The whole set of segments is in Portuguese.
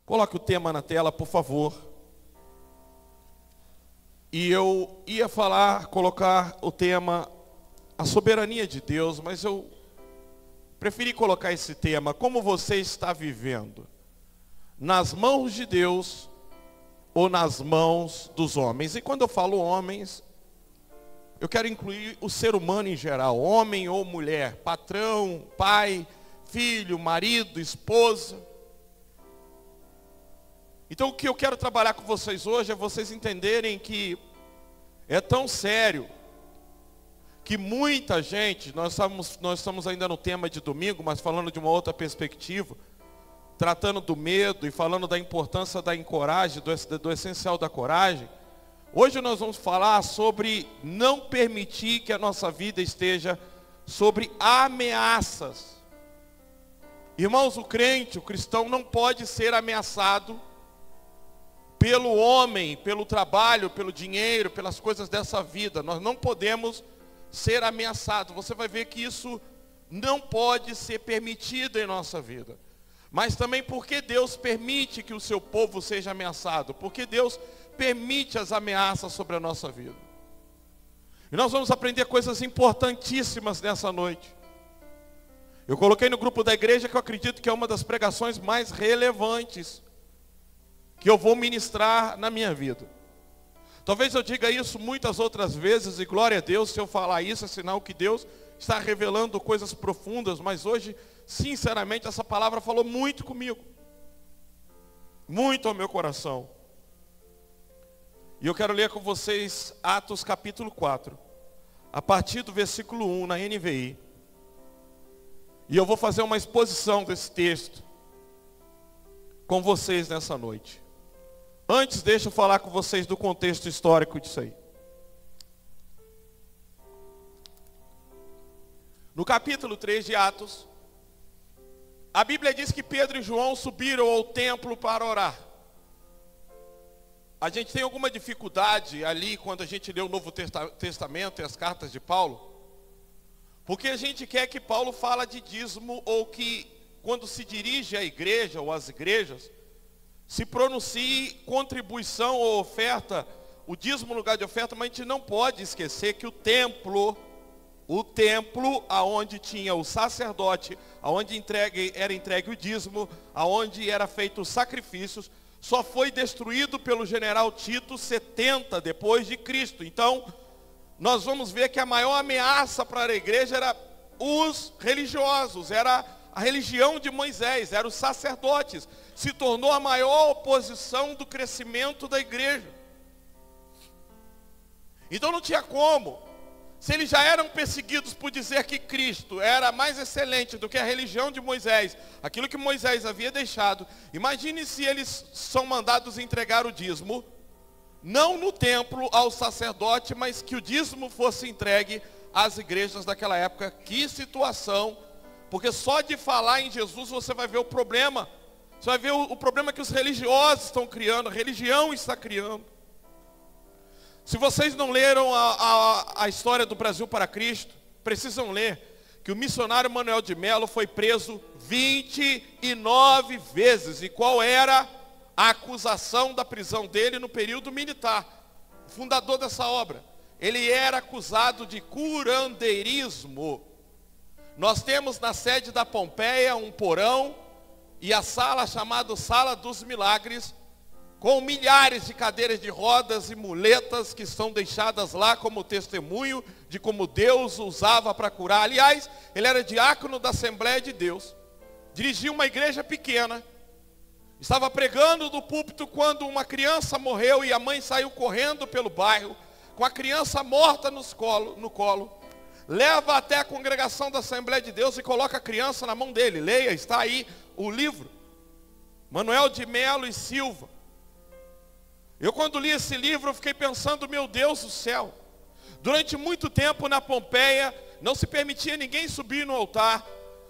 Coloque o tema na tela, por favor. E eu ia colocar o tema, a soberania de Deus, mas eu preferi colocar esse tema, como você está vivendo? Nas mãos de Deus ou nas mãos dos homens? E quando eu falo homens, eu quero incluir o ser humano em geral, homem ou mulher, patrão, pai, filho, marido, esposa. Então o que eu quero trabalhar com vocês hoje é vocês entenderem que é tão sério que muita gente, nós estamos ainda no tema de domingo, mas falando de uma outra perspectiva, tratando do medo e falando da importância da coragem, do essencial da coragem. Hoje nós vamos falar sobre não permitir que a nossa vida esteja sobre ameaças. Irmãos, o crente, o cristão não pode ser ameaçado pelo homem, pelo trabalho, pelo dinheiro, pelas coisas dessa vida. Nós não podemos ser ameaçados. Você vai ver que isso não pode ser permitido em nossa vida. Mas também porque Deus permite que o seu povo seja ameaçado. Porque Deus permite as ameaças sobre a nossa vida. E nós vamos aprender coisas importantíssimas nessa noite. Eu coloquei no grupo da igreja que eu acredito que é uma das pregações mais relevantes que eu vou ministrar na minha vida. Talvez eu diga isso muitas outras vezes, e glória a Deus se eu falar isso, é sinal que Deus está revelando coisas profundas, mas hoje, sinceramente, essa palavra falou muito comigo. Muito ao meu coração. E eu quero ler com vocês Atos capítulo 4, a partir do versículo 1 na NVI. E eu vou fazer uma exposição desse texto com vocês nessa noite. Antes, deixa eu falar com vocês do contexto histórico disso aí. No capítulo 3 de Atos, a Bíblia diz que Pedro e João subiram ao templo para orar. A gente tem alguma dificuldade ali quando a gente lê o Novo Testamento e as cartas de Paulo, porque a gente quer que Paulo fale de dízimo, ou que quando se dirige à igreja ou às igrejas, se pronuncie contribuição ou oferta, o dízimo no lugar de oferta, mas a gente não pode esquecer que o templo aonde tinha o sacerdote, aonde era entregue o dízimo, aonde era feito os sacrifícios, só foi destruído pelo general Tito 70 depois de Cristo. Então, nós vamos ver que a maior ameaça para a igreja era os religiosos, era a religião de Moisés, eram os sacerdotes. Se tornou a maior oposição do crescimento da igreja. Então não tinha como. Se eles já eram perseguidos por dizer que Cristo era mais excelente do que a religião de Moisés, aquilo que Moisés havia deixado, imagine se eles são mandados entregar o dízimo, não no templo ao sacerdote, mas que o dízimo fosse entregue às igrejas daquela época. Que situação! Porque só de falar em Jesus você vai ver o problema. Você vai ver o problema que os religiosos estão criando, a religião está criando. Se vocês não leram a história do Brasil para Cristo, precisam ler que o missionário Manuel de Melo foi preso 29 vezes. E qual era a acusação da prisão dele no período militar? O fundador dessa obra, ele era acusado de curandeirismo. Nós temos na sede da Pompeia um porão e a sala chamada Sala dos Milagres, com milhares de cadeiras de rodas e muletas que são deixadas lá como testemunho de como Deus usava para curar. Aliás, ele era diácono da Assembleia de Deus, dirigia uma igreja pequena, estava pregando do púlpito quando uma criança morreu e a mãe saiu correndo pelo bairro, com a criança morta no colo, leva até a congregação da Assembleia de Deus e coloca a criança na mão dele. Leia, está aí o livro. Manuel de Melo e Silva. Eu quando li esse livro, eu fiquei pensando, meu Deus do céu. Durante muito tempo na Pompeia, não se permitia ninguém subir no altar,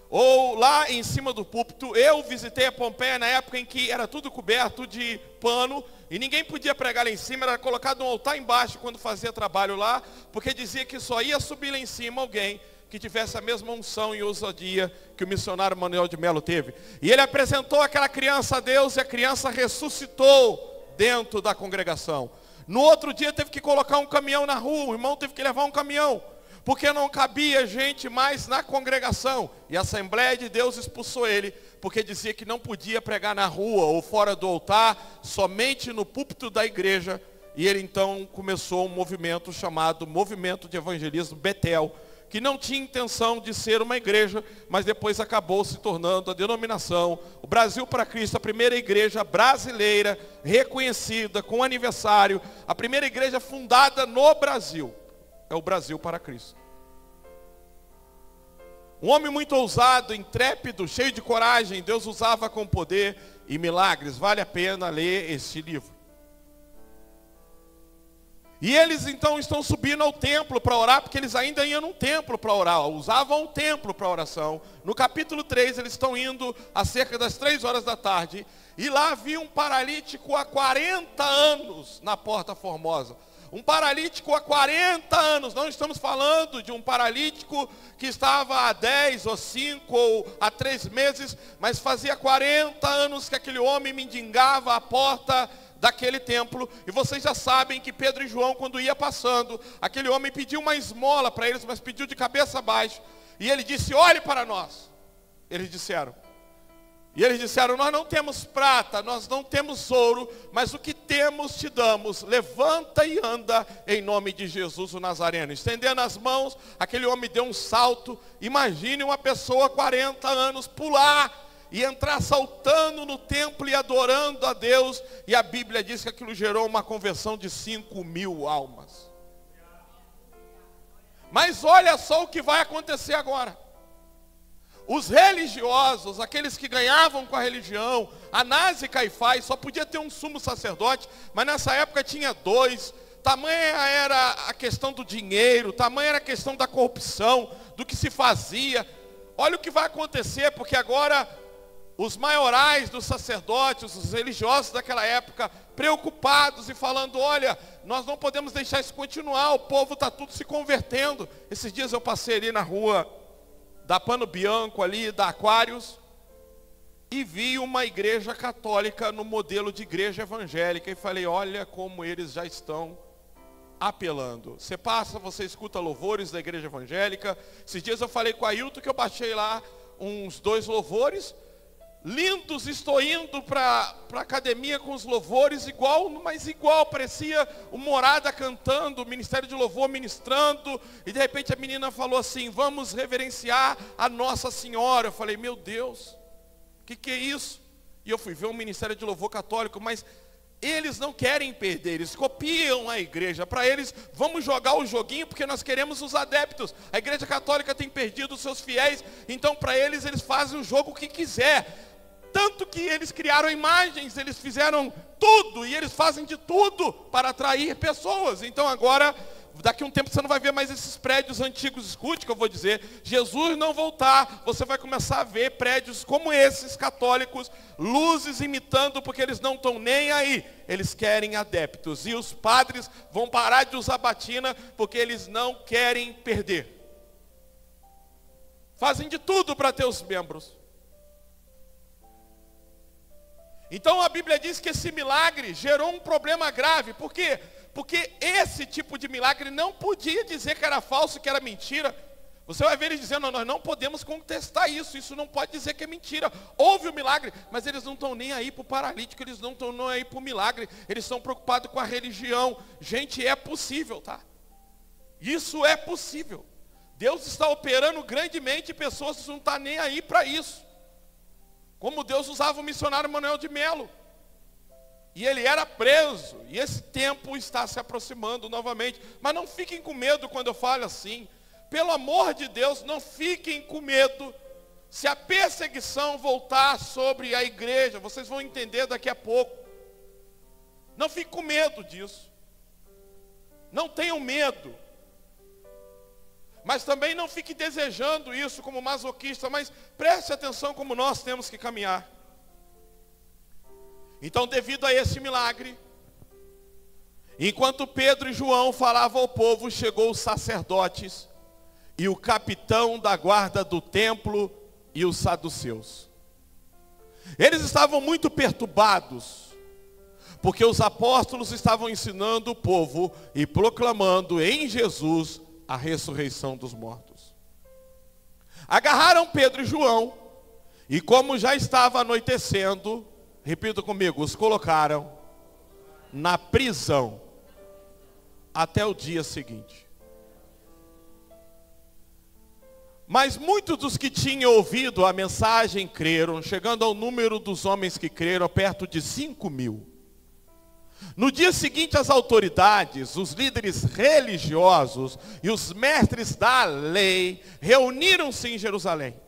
ou lá em cima do púlpito. Eu visitei a Pompeia na época em que era tudo coberto de pano, e ninguém podia pregar lá em cima, era colocado um altar embaixo quando fazia trabalho lá, porque dizia que só ia subir lá em cima alguém que tivesse a mesma unção e ousadia que o missionário Manuel de Melo teve. E ele apresentou aquela criança a Deus e a criança ressuscitou dentro da congregação. No outro dia teve que colocar um caminhão na rua, o irmão teve que levar um caminhão, porque não cabia gente mais na congregação. E a Assembleia de Deus expulsou ele, porque dizia que não podia pregar na rua ou fora do altar, somente no púlpito da igreja. E ele então começou um movimento chamado Movimento de Evangelismo Betel, que não tinha intenção de ser uma igreja, mas depois acabou se tornando a denominação, o Brasil para Cristo, a primeira igreja brasileira, reconhecida, com aniversário, a primeira igreja fundada no Brasil, é o Brasil para Cristo. Um homem muito ousado, intrépido, cheio de coragem, Deus usava com poder e milagres, vale a pena ler este livro. E eles então estão subindo ao templo para orar, porque eles ainda iam no templo para orar, usavam o templo para oração. No capítulo 3, eles estão indo a cerca das 3 horas da tarde, e lá havia um paralítico há 40 anos na Porta Formosa. Um paralítico há 40 anos, não estamos falando de um paralítico que estava há 10 ou 5 ou há 3 meses, mas fazia 40 anos que aquele homem mendigava a porta daquele templo. E vocês já sabem que Pedro e João, quando ia passando, aquele homem pediu uma esmola para eles, mas pediu de cabeça baixa. E ele disse: olhe para nós. Eles disseram, nós não temos prata, nós não temos ouro, mas o que temos te damos. Levanta e anda em nome de Jesus o Nazareno. Estendendo as mãos, aquele homem deu um salto. Imagine uma pessoa 40 anos pular e entrar saltando no templo e adorando a Deus. E a Bíblia diz que aquilo gerou uma conversão de 5.000 almas. Mas olha só o que vai acontecer agora. Os religiosos, aqueles que ganhavam com a religião, Anás e Caifás, só podia ter um sumo sacerdote, mas nessa época tinha 2. Tamanha era a questão do dinheiro, tamanha era a questão da corrupção, do que se fazia. Olha o que vai acontecer, porque agora os maiorais dos sacerdotes, os religiosos daquela época, preocupados e falando: olha, nós não podemos deixar isso continuar, o povo está tudo se convertendo. Esses dias eu passei ali na rua da Pano Bianco, ali da Aquários, e vi uma igreja católica no modelo de igreja evangélica, e falei: olha como eles já estão apelando. Você passa, você escuta louvores da igreja evangélica. Esses dias eu falei com a Ailton que eu baixei lá uns 2 louvores, lindos. Estou indo para a academia com os louvores igual, parecia o Morada cantando, o Ministério de Louvor ministrando, e de repente a menina falou assim: vamos reverenciar a Nossa Senhora. Eu falei: meu Deus, o que é isso? E eu fui ver um Ministério de Louvor católico, mas eles não querem perder, eles copiam a igreja. Para eles, vamos jogar o joguinho porque nós queremos os adeptos. A igreja católica tem perdido os seus fiéis, então para eles, eles fazem o jogo que quiser. Tanto que eles criaram imagens, eles fizeram tudo, e eles fazem de tudo para atrair pessoas. Então agora, daqui a um tempo você não vai ver mais esses prédios antigos. Escute o que eu vou dizer: Jesus não voltar, você vai começar a ver prédios como esses católicos, luzes imitando, porque eles não estão nem aí, eles querem adeptos. E os padres vão parar de usar batina, porque eles não querem perder. Fazem de tudo para ter os membros. Então a Bíblia diz que esse milagre gerou um problema grave. Por quê? Porque esse tipo de milagre não podia dizer que era falso, que era mentira. Você vai ver eles dizendo: nós não podemos contestar isso, isso não pode dizer que é mentira. Houve o milagre, mas eles não estão nem aí para o paralítico, eles não estão nem aí para o milagre, eles estão preocupados com a religião. Gente, é possível, tá? Isso é possível. Deus está operando grandemente, pessoas não estão nem aí para isso. Como Deus usava o missionário Manuel de Melo. E ele era preso. E esse tempo está se aproximando novamente. Mas não fiquem com medo quando eu falo assim. Pelo amor de Deus, não fiquem com medo. Se a perseguição voltar sobre a igreja, vocês vão entender daqui a pouco. Não fiquem com medo disso. Não tenham medo. Mas também não fique desejando isso como masoquista, mas preste atenção como nós temos que caminhar. Então, devido a esse milagre, enquanto Pedro e João falavam ao povo, chegou os sacerdotes e o capitão da guarda do templo e os saduceus. Eles estavam muito perturbados, porque os apóstolos estavam ensinando o povo e proclamando em Jesus a ressurreição dos mortos. Agarraram Pedro e João, e como já estava anoitecendo, repita comigo, os colocaram na prisão até o dia seguinte. Mas muitos dos que tinham ouvido a mensagem creram, chegando ao número dos homens que creram, perto de 5.000. No dia seguinte, as autoridades, os líderes religiosos e os mestres da lei reuniram-se em Jerusalém.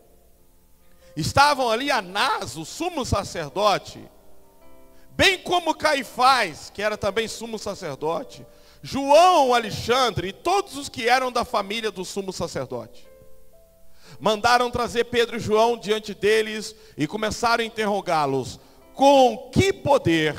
Estavam ali Anás, o sumo sacerdote, bem como Caifás, que era também sumo sacerdote, João, Alexandre e todos os que eram da família do sumo sacerdote. Mandaram trazer Pedro e João diante deles e começaram a interrogá-los: com que poder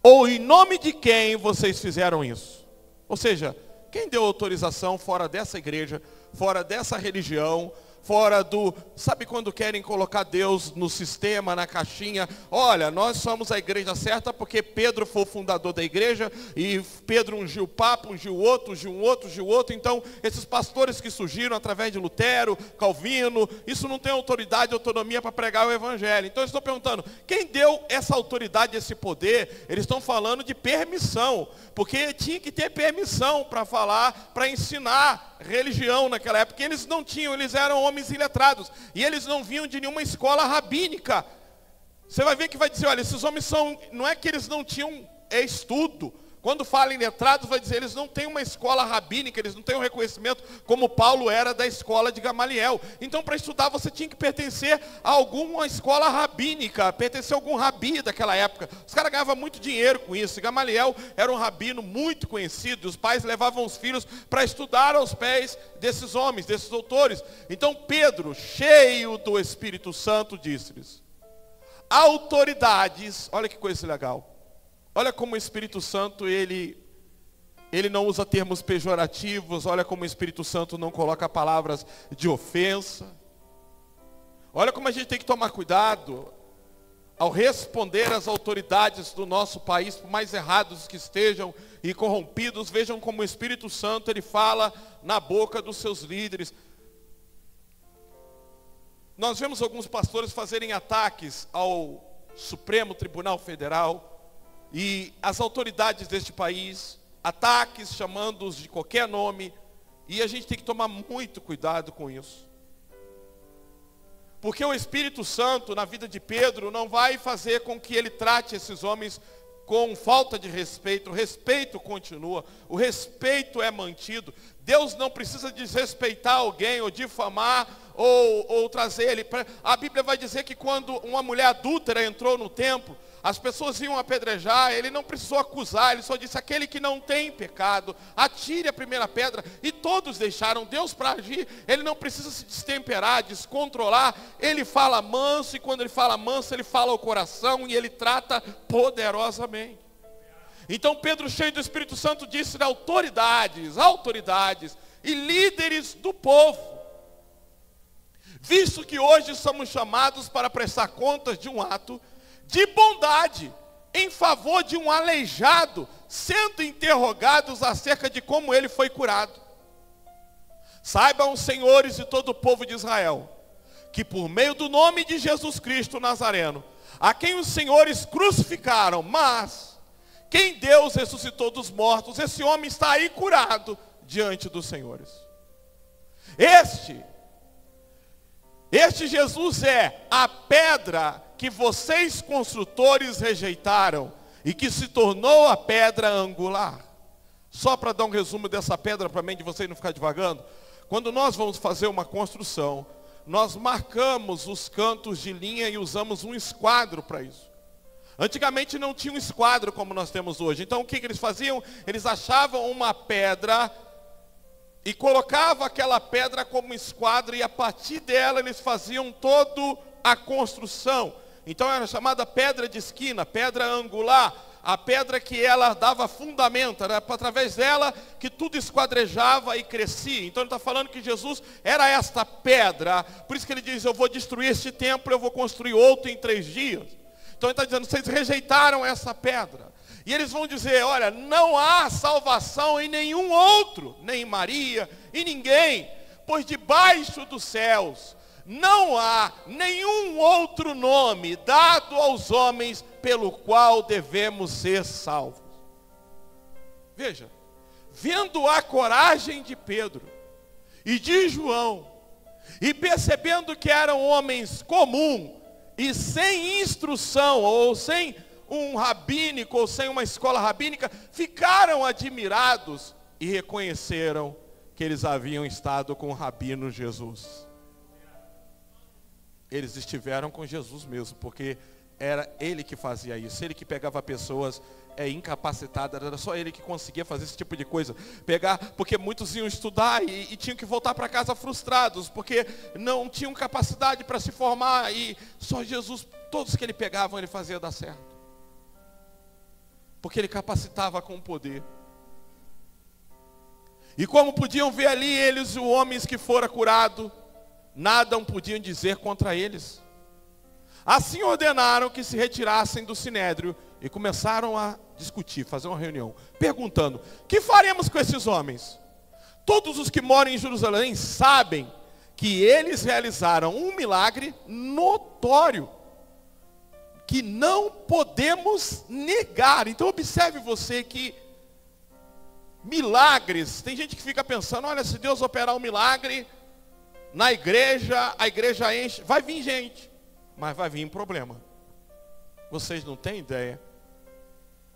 ou em nome de quem vocês fizeram isso? Ou seja, quem deu autorização fora dessa igreja, fora dessa religião, fora do... Sabe quando querem colocar Deus no sistema, na caixinha? Olha, nós somos a igreja certa porque Pedro foi o fundador da igreja e Pedro ungiu o Papa, ungiu outro, ungiu um outro, ungiu outro. Então, esses pastores que surgiram através de Lutero, Calvino, isso não tem autoridade, autonomia para pregar o evangelho. Então, eu estou perguntando, quem deu essa autoridade, esse poder? Eles estão falando de permissão, porque tinha que ter permissão para falar, para ensinar religião naquela época. Eles não tinham, eles eram homens iletrados, e eles não vinham de nenhuma escola rabínica. Você vai ver que vai dizer, olha, esses homens são, não é que eles não tinham estudo. Quando fala em letrados, vai dizer, eles não têm uma escola rabínica, eles não têm um reconhecimento como Paulo era da escola de Gamaliel. Então, para estudar, você tinha que pertencer a alguma escola rabínica, pertencer a algum rabi daquela época. Os caras ganhavam muito dinheiro com isso. Gamaliel era um rabino muito conhecido, e os pais levavam os filhos para estudar aos pés desses homens, desses doutores. Então, Pedro, cheio do Espírito Santo, disse-lhes: autoridades, olha que coisa legal. Olha como o Espírito Santo, ele não usa termos pejorativos. Olha como o Espírito Santo não coloca palavras de ofensa. Olha como a gente tem que tomar cuidado ao responder às autoridades do nosso país, por mais errados que estejam e corrompidos. Vejam como o Espírito Santo, ele fala na boca dos seus líderes. Nós vemos alguns pastores fazerem ataques ao Supremo Tribunal Federal e as autoridades deste país, ataques chamando-os de qualquer nome, e a gente tem que tomar muito cuidado com isso. Porque o Espírito Santo, na vida de Pedro, não vai fazer com que ele trate esses homens com falta de respeito. O respeito continua, o respeito é mantido. Deus não precisa desrespeitar alguém, ou difamar, ou trazer ele. A Bíblia vai dizer que quando uma mulher adúltera entrou no templo, as pessoas iam apedrejar, ele não precisou acusar, ele só disse: aquele que não tem pecado, atire a primeira pedra. E todos deixaram Deus para agir. Ele não precisa se destemperar, descontrolar. Ele fala manso, e quando ele fala manso, ele fala ao coração, e ele trata poderosamente. Então Pedro, cheio do Espírito Santo, disse: autoridades e líderes do povo, visto que hoje somos chamados para prestar contas de um ato de bondade em favor de um aleijado, sendo interrogados acerca de como ele foi curado. Saibam, senhores e todo o povo de Israel, que por meio do nome de Jesus Cristo Nazareno, a quem os senhores crucificaram, mas quem Deus ressuscitou dos mortos, esse homem está aí curado diante dos senhores. Este Jesus é a pedra que vocês construtores rejeitaram e que se tornou a pedra angular. Só para dar um resumo dessa pedra para mim, de vocês não ficar divagando. Quando nós vamos fazer uma construção, nós marcamos os cantos de linha e usamos um esquadro para isso. Antigamente não tinha um esquadro como nós temos hoje. Então o que eles faziam? Eles achavam uma pedra e colocavam aquela pedra como esquadro, e a partir dela eles faziam toda a construção. Então era chamada pedra de esquina, pedra angular. a pedra que ela dava fundamento, era através dela que tudo esquadrejava e crescia. Então ele está falando que Jesus era esta pedra, por isso que ele diz, eu vou destruir este templo, eu vou construir outro em 3 dias. Então ele está dizendo, vocês rejeitaram essa pedra. E eles vão dizer, olha, não há salvação em nenhum outro, nem em Maria, em ninguém, pois debaixo dos céus não há nenhum outro nome dado aos homens pelo qual devemos ser salvos. Veja, vendo a coragem de Pedro e de João, e percebendo que eram homens comuns, e sem instrução, ou sem um rabínico, ou sem uma escola rabínica, ficaram admirados e reconheceram que eles haviam estado com o rabino Jesus. Eles estiveram com Jesus mesmo, porque era ele que fazia isso, ele que pegava pessoas incapacitadas, era só ele que conseguia fazer esse tipo de coisa. Porque muitos iam estudar e tinham que voltar para casa frustrados, porque não tinham capacidade para se formar, e só Jesus, todos que ele pegava, ele fazia dar certo. Porque ele capacitava com o poder. E como podiam ver ali eles, os homens que fora curado, nada podiam dizer contra eles. Assim ordenaram que se retirassem do sinédrio e começaram a discutir, fazer uma reunião, perguntando, que faremos com esses homens? Todos os que moram em Jerusalém sabem que eles realizaram um milagre notório, que não podemos negar. Então observe você que milagres, tem gente que fica pensando, olha, se Deus operar um milagre na igreja, a igreja enche, vai vir gente, mas vai vir um problema. Vocês não têm ideia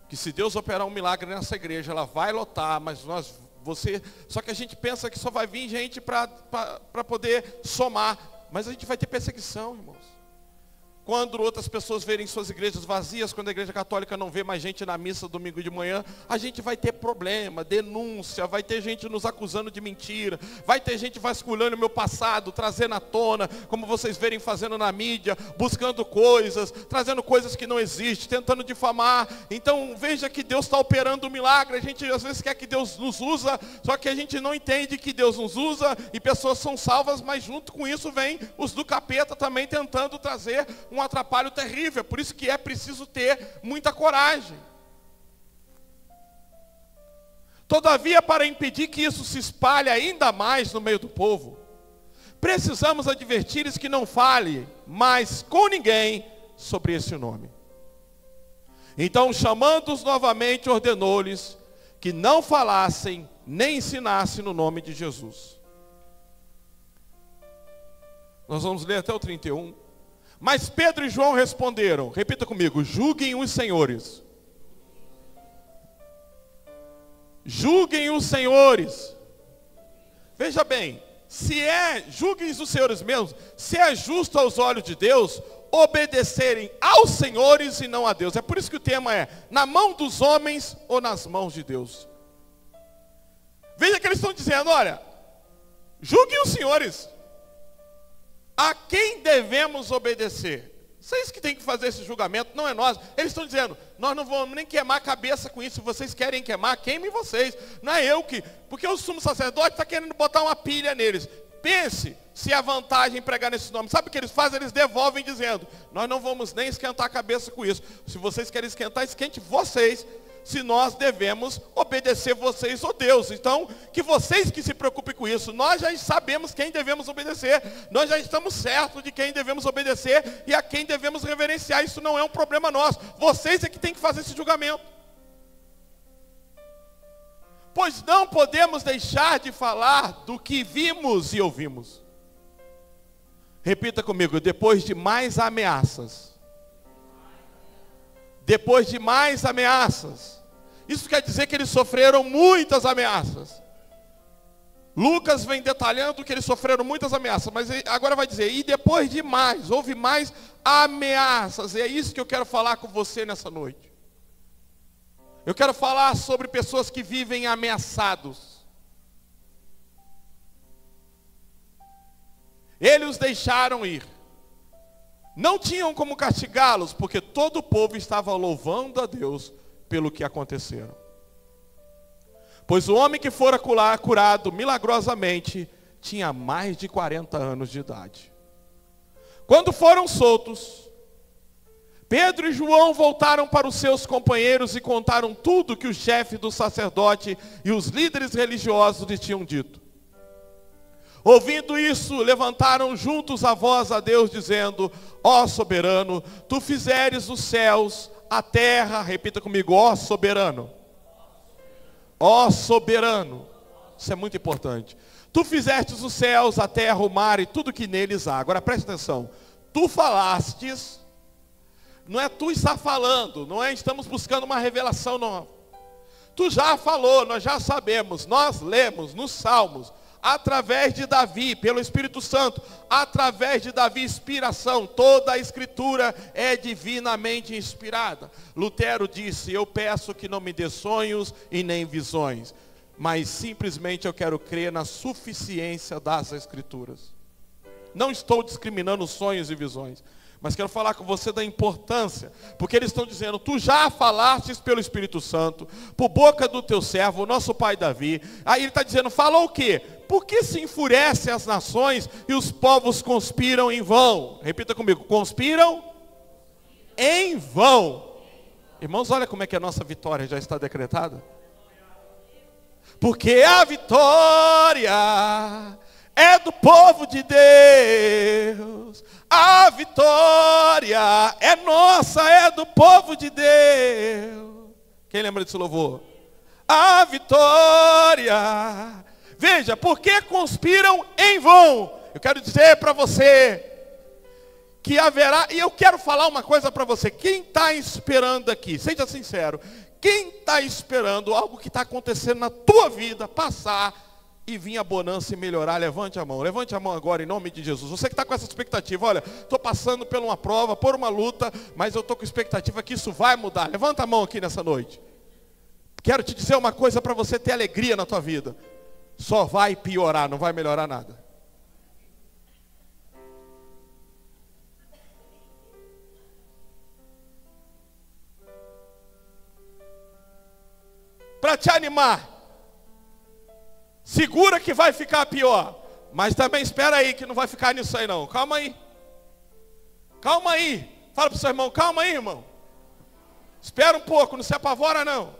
que se Deus operar um milagre nessa igreja, ela vai lotar, mas só que a gente pensa que só vai vir gente para poder somar, mas a gente vai ter perseguição, irmãos. Quando outras pessoas verem suas igrejas vazias, quando a igreja católica não vê mais gente na missa domingo de manhã, a gente vai ter problema, denúncia, vai ter gente nos acusando de mentira, vai ter gente vasculhando o meu passado, trazendo à tona, como vocês verem fazendo na mídia, buscando coisas, trazendo coisas que não existem, tentando difamar. Então veja que Deus está operando um milagre. A gente às vezes quer que Deus nos usa, só que a gente não entende que Deus nos usa e pessoas são salvas, mas junto com isso vem os do capeta também tentando trazer um atrapalho terrível. Por isso que é preciso ter muita coragem. Todavia, para impedir que isso se espalhe ainda mais no meio do povo, precisamos advertir-lhes que não fale mais com ninguém sobre esse nome. Então, chamando-os novamente, ordenou-lhes que não falassem nem ensinassem no nome de Jesus. Nós vamos ler até o 31. Mas Pedro e João responderam, repita comigo, julguem os senhores. Julguem os senhores. Veja bem, julguem os senhores mesmos, se é justo aos olhos de Deus, obedecerem aos senhores e não a Deus. É por isso que o tema é, na mão dos homens ou nas mãos de Deus. Veja que eles estão dizendo, olha, julguem os senhores. A quem devemos obedecer? Vocês que têm que fazer esse julgamento, não é nós. Eles estão dizendo, nós não vamos nem queimar a cabeça com isso. Se vocês querem queimar, queimem vocês. Não é eu que... Porque o sumo sacerdote está querendo botar uma pilha neles. Pense se há vantagem em pregar nesse nome. Sabe o que eles fazem? Eles devolvem dizendo, nós não vamos nem esquentar a cabeça com isso. Se vocês querem esquentar, esquente vocês. Se nós devemos obedecer vocês, ó Deus. Então, que vocês que se preocupem com isso. Nós já sabemos quem devemos obedecer. Nós já estamos certos de quem devemos obedecer e a quem devemos reverenciar. Isso não é um problema nosso. Vocês é que têm que fazer esse julgamento. Pois não podemos deixar de falar do que vimos e ouvimos. Repita comigo, depois de mais ameaças. Depois de mais ameaças. Isso quer dizer que eles sofreram muitas ameaças. Lucas vem detalhando que eles sofreram muitas ameaças, mas agora vai dizer, e depois de mais, houve mais ameaças. E é isso que eu quero falar com você nessa noite. Eu quero falar sobre pessoas que vivem ameaçados. Eles os deixaram ir. Não tinham como castigá-los, porque todo o povo estava louvando a Deus pelo que aconteceram. Pois o homem que fora curado milagrosamente tinha mais de 40 anos de idade. Quando foram soltos, Pedro e João voltaram para os seus companheiros e contaram tudo que o chefe do sacerdote e os líderes religiosos lhes tinham dito. Ouvindo isso, levantaram juntos a voz a Deus, dizendo: ó soberano, tu fizeres os céus, a terra, repita comigo, ó soberano. Ó soberano, isso é muito importante. Tu fizestes os céus, a terra, o mar e tudo que neles há. Agora preste atenção, tu falastes, não é tu está falando, não é estamos buscando uma revelação, não. Tu já falou, nós já sabemos, nós lemos nos Salmos, através de Davi, pelo Espírito Santo, através de Davi, inspiração, toda a Escritura é divinamente inspirada. Lutero disse: eu peço que não me dê sonhos e nem visões, mas simplesmente eu quero crer na suficiência das Escrituras. Não estou discriminando sonhos e visões, mas quero falar com você da importância, porque eles estão dizendo: tu já falastes pelo Espírito Santo, por boca do teu servo, o nosso pai Davi. Aí ele está dizendo, falou o quê? Por que se enfurecem as nações e os povos conspiram em vão? Repita comigo, conspiram em vão. Irmãos, olha como é que a nossa vitória já está decretada. Porque a vitória é do povo de Deus. A vitória é nossa, é do povo de Deus. Quem lembra desse louvor? A vitória. Veja, por que conspiram em vão? Eu quero dizer para você que haverá, e eu quero falar uma coisa para você. Quem está esperando aqui, seja sincero, quem está esperando algo que está acontecendo na tua vida passar e vir a bonança e melhorar? Levante a mão agora em nome de Jesus. Você que está com essa expectativa, olha, estou passando por uma prova, por uma luta, mas eu estou com expectativa que isso vai mudar. Levanta a mão aqui nessa noite. Quero te dizer uma coisa para você ter alegria na tua vida. Só vai piorar, não vai melhorar nada. Para te animar, segura que vai ficar pior, mas também espera aí que não vai ficar nisso aí não. Calma aí. Calma aí. Fala para o seu irmão, calma aí, irmão. Espera um pouco, não se apavora não.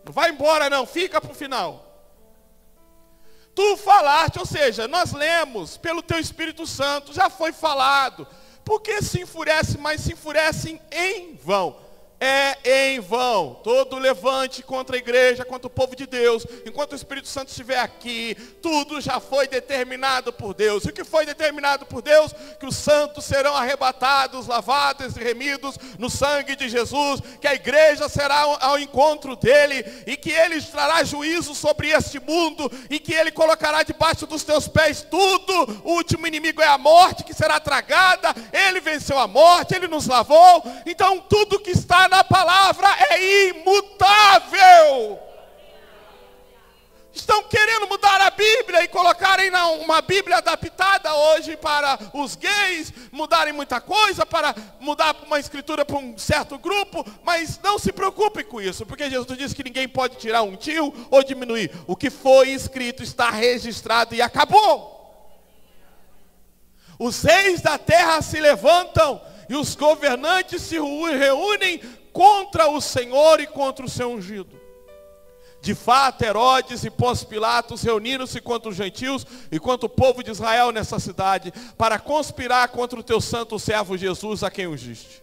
Não vai embora não, fica para o final. Tu falaste, ou seja, nós lemos pelo teu Espírito Santo, já foi falado. Por que se enfurece, mas se enfurecem em vão? É em vão todo levante contra a igreja, contra o povo de Deus. Enquanto o Espírito Santo estiver aqui, tudo já foi determinado por Deus. E o que foi determinado por Deus? Que os santos serão arrebatados, lavados e remidos no sangue de Jesus, que a igreja será ao encontro dele, e que ele trará juízo sobre este mundo, e que ele colocará debaixo dos teus pés tudo. O último inimigo é a morte, que será tragada. Ele venceu a morte, ele nos lavou. Então tudo que está na palavra é imutável. Estão querendo mudar a Bíblia e colocarem uma Bíblia adaptada hoje para os gays, mudarem muita coisa, para mudar uma escritura para um certo grupo, mas não se preocupem com isso, porque Jesus disse que ninguém pode tirar um tio ou diminuir. O que foi escrito está registrado e acabou. Os reis da terra se levantam e os governantes se reúnem contra o Senhor e contra o seu ungido. De fato, Herodes e Pôncio Pilatos reuniram-se contra os gentios e contra o povo de Israel nessa cidade, para conspirar contra o teu santo servo Jesus, a quem ungiste.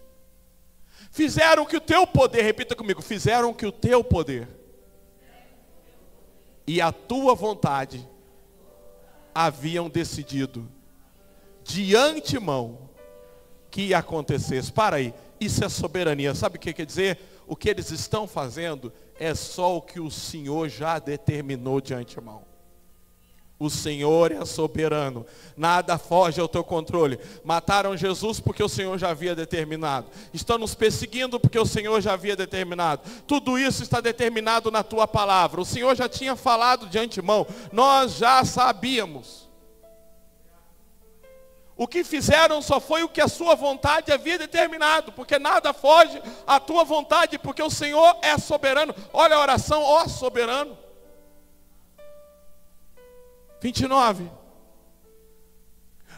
Fizeram que o teu poder, repita comigo, fizeram que o teu poder e a tua vontade haviam decidido de antemão que ia acontecer. Para aí, isso é soberania. Sabe o que quer dizer? O que eles estão fazendo é só o que o Senhor já determinou de antemão. O Senhor é soberano, nada foge ao teu controle. Mataram Jesus porque o Senhor já havia determinado. Estão nos perseguindo porque o Senhor já havia determinado. Tudo isso está determinado na tua palavra. O Senhor já tinha falado de antemão, nós já sabíamos. O que fizeram só foi o que a sua vontade havia determinado, porque nada foge à tua vontade, porque o Senhor é soberano. Olha a oração, ó soberano. 29.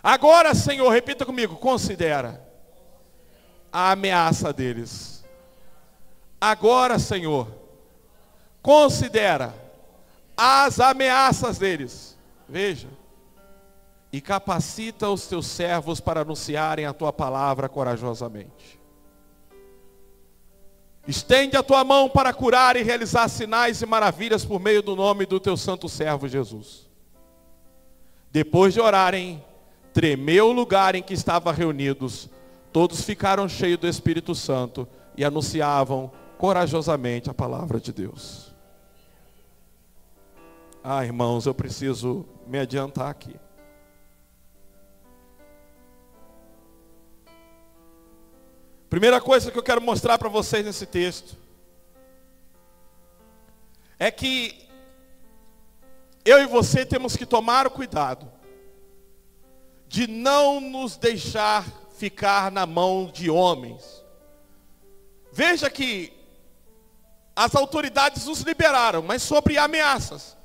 Agora, Senhor, repita comigo, considera a ameaça deles. Agora, Senhor, considera as ameaças deles. Veja. E capacita os teus servos para anunciarem a tua palavra corajosamente. Estende a tua mão para curar e realizar sinais e maravilhas por meio do nome do teu santo servo Jesus. Depois de orarem, tremeu o lugar em que estavam reunidos. Todos ficaram cheios do Espírito Santo e anunciavam corajosamente a palavra de Deus. Ah, irmãos, eu preciso me adiantar aqui. Primeira coisa que eu quero mostrar para vocês nesse texto é que eu e você temos que tomar o cuidado de não nos deixar ficar na mão de homens. Veja que as autoridades nos liberaram, mas sobre ameaças.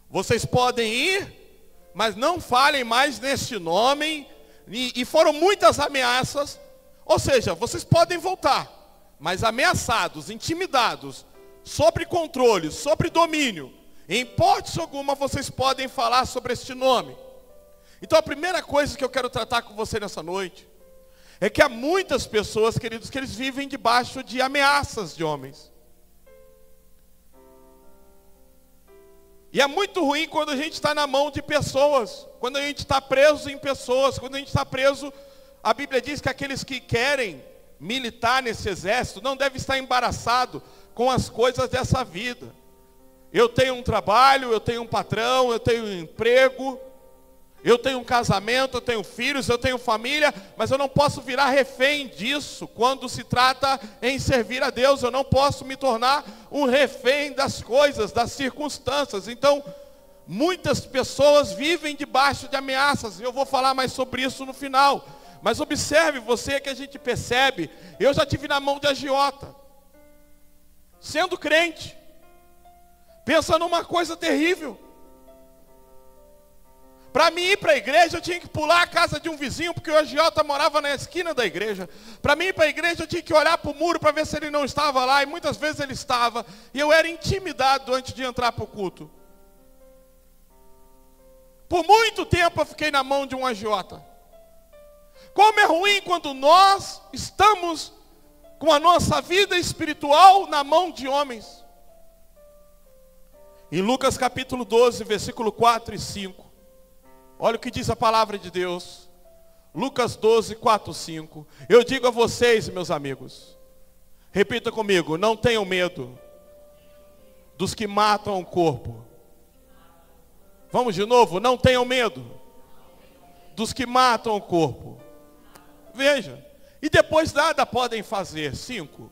Vocês podem ir, mas não falem mais neste nome. E foram muitas ameaças. Ou seja, vocês podem voltar, mas ameaçados, intimidados, sobre controle, sobre domínio, em hipótese alguma vocês podem falar sobre este nome. Então a primeira coisa que eu quero tratar com você nessa noite, é que há muitas pessoas, queridos, que eles vivem debaixo de ameaças de homens. E é muito ruim quando a gente está na mão de pessoas, quando a gente está preso em pessoas, quando a gente está preso. A Bíblia diz que aqueles que querem militar nesse exército não devem estar embaraçados com as coisas dessa vida. Eu tenho um trabalho, eu tenho um patrão, eu tenho um emprego, eu tenho um casamento, eu tenho filhos, eu tenho família, mas eu não posso virar refém disso quando se trata em servir a Deus. Eu não posso me tornar um refém das coisas, das circunstâncias. Então, muitas pessoas vivem debaixo de ameaças. Eu vou falar mais sobre isso no final. Mas observe você que a gente percebe, eu já tive na mão de agiota, sendo crente, pensa numa coisa terrível. Para mim ir para a igreja eu tinha que pular a casa de um vizinho, porque o agiota morava na esquina da igreja. Para mim ir para a igreja eu tinha que olhar para o muro para ver se ele não estava lá, e muitas vezes ele estava, e eu era intimidado antes de entrar para o culto. Por muito tempo eu fiquei na mão de um agiota. Como é ruim quando nós estamos com a nossa vida espiritual na mão de homens. Em Lucas capítulo 12, versículo 4 e 5. Olha o que diz a palavra de Deus. Lucas 12, 4 e 5. Eu digo a vocês, meus amigos, repita comigo, não tenham medo dos que matam o corpo. Vamos de novo, não tenham medo dos que matam o corpo. Veja, e depois nada podem fazer. 5.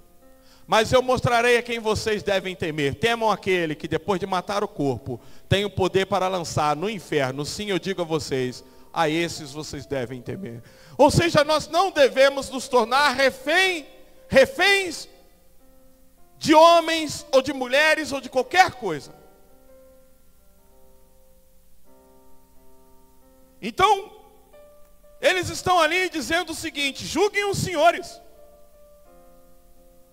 Mas eu mostrarei a quem vocês devem temer. Temam aquele que depois de matar o corpo, tem o poder para lançar no inferno. Sim, eu digo a vocês, a esses vocês devem temer. Ou seja, nós não devemos nos tornar reféns de homens, ou de mulheres, ou de qualquer coisa. Então, eles estão ali dizendo o seguinte: julguem os senhores.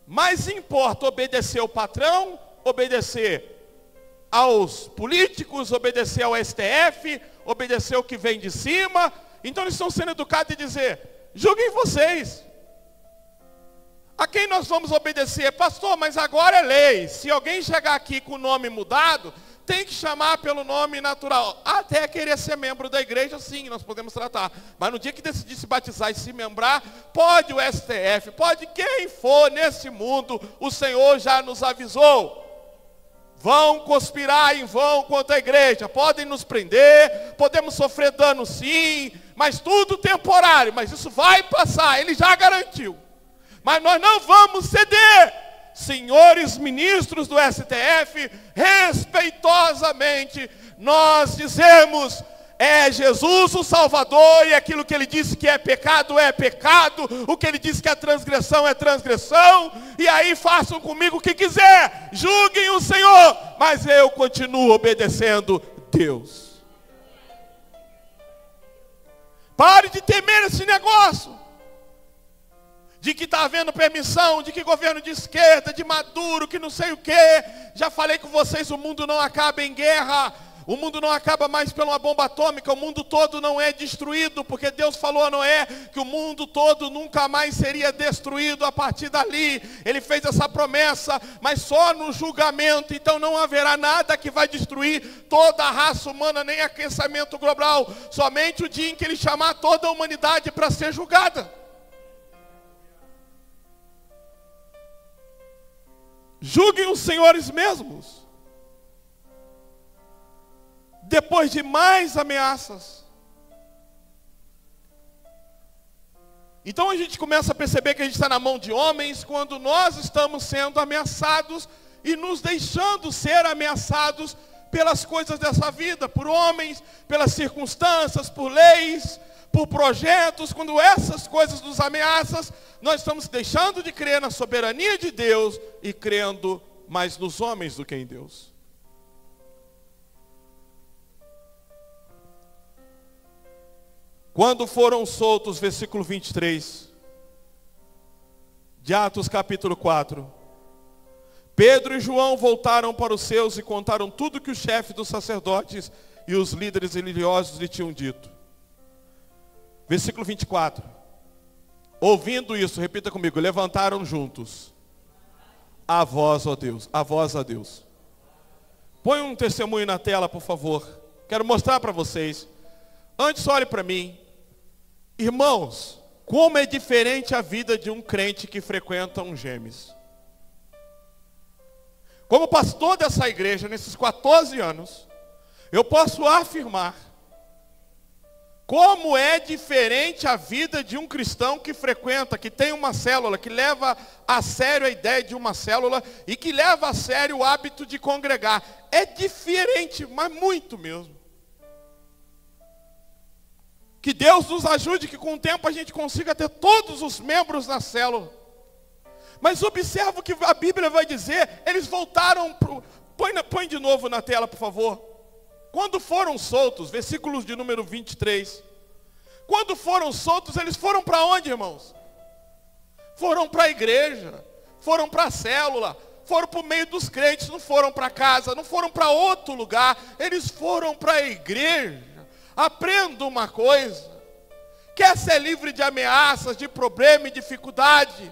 Mas importa obedecer ao patrão, obedecer aos políticos, obedecer ao STF, obedecer ao que vem de cima. Então eles estão sendo educados e dizer: julguem vocês. A quem nós vamos obedecer? Pastor, mas agora é lei. Se alguém chegar aqui com o nome mudado, tem que chamar pelo nome natural. Até querer ser membro da igreja, sim, nós podemos tratar. Mas no dia que decidir se batizar e se membrar, pode o STF, pode quem for nesse mundo, o Senhor já nos avisou. Vão conspirar em vão contra a igreja, podem nos prender, podemos sofrer dano sim, mas tudo temporário, mas isso vai passar, ele já garantiu. Mas nós não vamos ceder. Senhores ministros do STF, respeitosamente, nós dizemos: é Jesus o Salvador, e aquilo que ele disse que é pecado, o que ele disse que é transgressão, e aí façam comigo o que quiser, julguem o Senhor, mas eu continuo obedecendo Deus. Pare de temer esse negócio de que está havendo permissão, de que governo de esquerda, de Maduro, que não sei o quê. Já falei com vocês, o mundo não acaba em guerra. O mundo não acaba mais pela bomba atômica. O mundo todo não é destruído, porque Deus falou a Noé que o mundo todo nunca mais seria destruído a partir dali. Ele fez essa promessa, mas só no julgamento. Então não haverá nada que vai destruir toda a raça humana, nem aquecimento global. Somente o dia em que ele chamar toda a humanidade para ser julgada. Julguem os senhores mesmos. Depois de mais ameaças. Então a gente começa a perceber que a gente está na mão de homens quando nós estamos sendo ameaçados e nos deixando ser ameaçados pelas coisas dessa vida, por homens, pelas circunstâncias, por leis, por projetos. Quando essas coisas nos ameaçam, nós estamos deixando de crer na soberania de Deus e crendo mais nos homens do que em Deus. Quando foram soltos, versículo 23, de Atos capítulo 4, Pedro e João voltaram para os seus e contaram tudo que o chefe dos sacerdotes e os líderes religiosos lhe tinham dito. Versículo 24. Ouvindo isso, repita comigo, levantaram juntos a voz, ó Deus, a voz a Deus. Põe um testemunho na tela, por favor. Quero mostrar para vocês. Antes, olhe para mim. Irmãos, como é diferente a vida de um crente que frequenta um Gêmeos. Como pastor dessa igreja, nesses 14 anos, eu posso afirmar como é diferente a vida de um cristão que frequenta, que tem uma célula, que leva a sério a ideia de uma célula e que leva a sério o hábito de congregar. É diferente, mas muito mesmo. Que Deus nos ajude, que com o tempo a gente consiga ter todos os membros na célula. Mas observa o que a Bíblia vai dizer. Eles voltaram para... Põe de novo na tela, por favor. Quando foram soltos, versículos de número 23. Quando foram soltos, eles foram para onde, irmãos? Foram para a igreja, foram para a célula, foram para o meio dos crentes, não foram para casa, não foram para outro lugar. Eles foram para a igreja. Aprenda uma coisa. Quer ser livre de ameaças, de problema e dificuldade?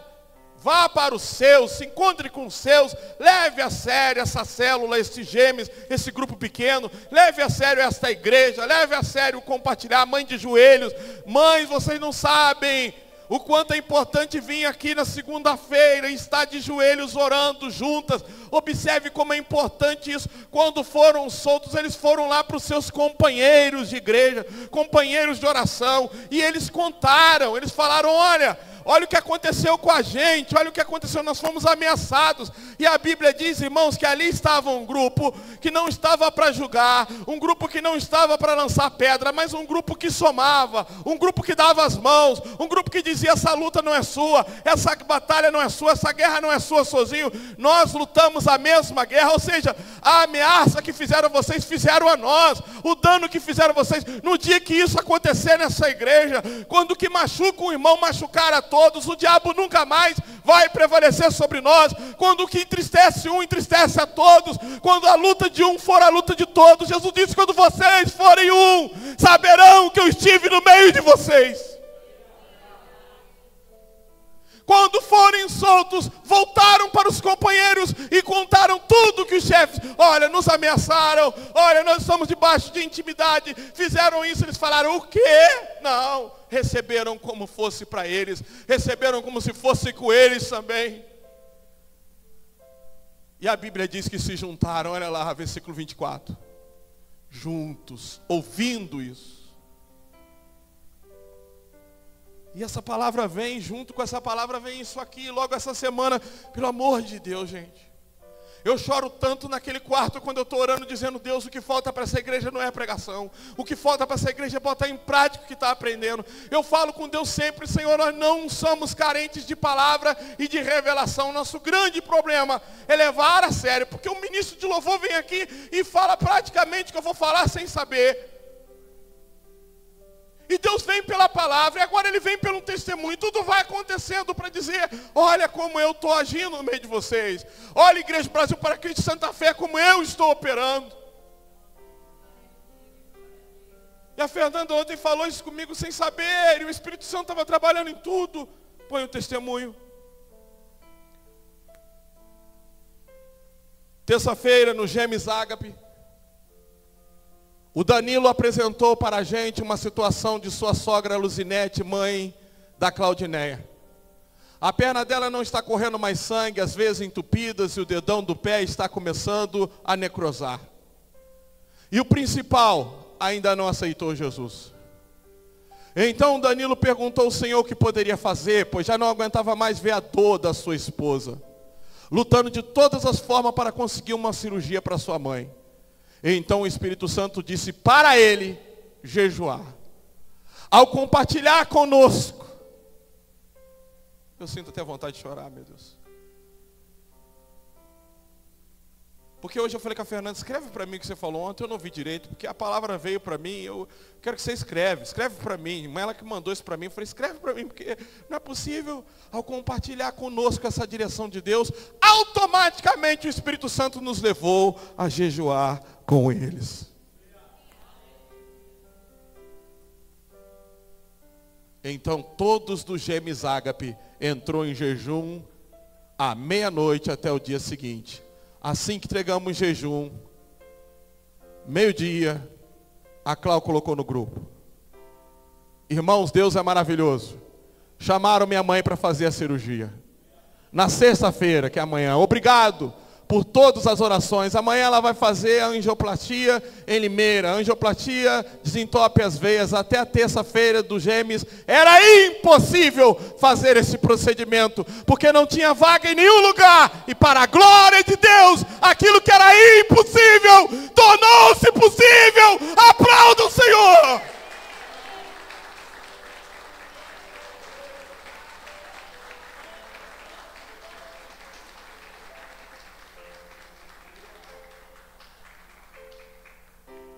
Vá para os seus, se encontre com os seus, leve a sério essa célula, esses Gêmeos, esse grupo pequeno, leve a sério esta igreja, leve a sério compartilhar. Mãe de joelhos, mães, vocês não sabem o quanto é importante vir aqui na segunda-feira e estar de joelhos orando juntas. Observe como é importante isso. Quando foram soltos, eles foram lá para os seus companheiros de igreja, companheiros de oração, e eles contaram, eles falaram, olha o que aconteceu com a gente, olha o que aconteceu, nós fomos ameaçados. E a Bíblia diz, irmãos, que ali estava um grupo que não estava para julgar, um grupo que não estava para lançar pedra, mas um grupo que somava, um grupo que dava as mãos, um grupo que dizia, essa luta não é sua, essa batalha não é sua, essa guerra não é sua sozinho, nós lutamos a mesma guerra. Ou seja, a ameaça que fizeram vocês, fizeram a nós, o dano que fizeram vocês. No dia que isso acontecer nessa igreja, quando o que machuca um irmão machucar a todos, o diabo nunca mais vai prevalecer sobre nós. Quando o que entristece um, entristece a todos. Quando a luta de um for a luta de todos, Jesus disse, quando vocês forem um, saberão que eu estive no meio de vocês. Quando forem soltos, voltaram para os companheiros e contaram tudo que os chefes, olha, nos ameaçaram, olha, nós estamos debaixo de intimidade, fizeram isso. Eles falaram, o quê? Não, receberam como fosse para eles, receberam como se fosse com eles também. E a Bíblia diz que se juntaram, olha lá, versículo 24, juntos, ouvindo isso. E essa palavra vem, junto com essa palavra vem isso aqui, logo essa semana, pelo amor de Deus, gente. Eu choro tanto naquele quarto quando eu estou orando, dizendo: Deus, o que falta para essa igreja não é pregação. O que falta para essa igreja é botar em prática o que está aprendendo. Eu falo com Deus sempre: Senhor, nós não somos carentes de palavra e de revelação. Nosso grande problema é levar a sério. Porque o ministro de louvor vem aqui e fala praticamente o que eu vou falar sem saber. E Deus vem pela palavra, e agora Ele vem pelo testemunho. Tudo vai acontecendo para dizer: olha como eu estou agindo no meio de vocês. Olha, Igreja Brasil para Cristo Santa Fé, como eu estou operando. E a Fernanda ontem falou isso comigo sem saber, e o Espírito Santo estava trabalhando em tudo. Põe o testemunho. Terça-feira, no Gêmeos Ágape, o Danilo apresentou para a gente uma situação de sua sogra Luzinete, mãe da Claudineia. A perna dela não está correndo mais sangue, às vezes entupidas, e o dedão do pé está começando a necrosar. E o principal, ainda não aceitou Jesus. Então Danilo perguntou ao Senhor o que poderia fazer, pois já não aguentava mais ver a dor da sua esposa, lutando de todas as formas para conseguir uma cirurgia para sua mãe. Então o Espírito Santo disse para ele jejuar. Ao compartilhar conosco, eu sinto até vontade de chorar, meu Deus. Porque hoje eu falei com a Fernanda: escreve para mim o que você falou ontem. Eu não vi direito, porque a palavra veio para mim. Eu quero que você escreve para mim. Ela que mandou isso para mim. Eu falei: escreve para mim, porque não é possível. Ao compartilhar conosco essa direção de Deus, automaticamente o Espírito Santo nos levou a jejuar com eles. Então todos do Gêmeos Ágape entrou em jejum à meia-noite até o dia seguinte. Assim que entregamos jejum, meio-dia, a Clau colocou no grupo: irmãos, Deus é maravilhoso. Chamaram minha mãe para fazer a cirurgia. Na sexta-feira, que é amanhã, obrigado por todas as orações. Amanhã ela vai fazer a angioplastia em Limeira. A angioplastia desentope as veias. Até a terça-feira do Gêmeos era impossível fazer esse procedimento, porque não tinha vaga em nenhum lugar. E para a glória de Deus, aquilo que era impossível tornou-se possível. Aplauda o Senhor.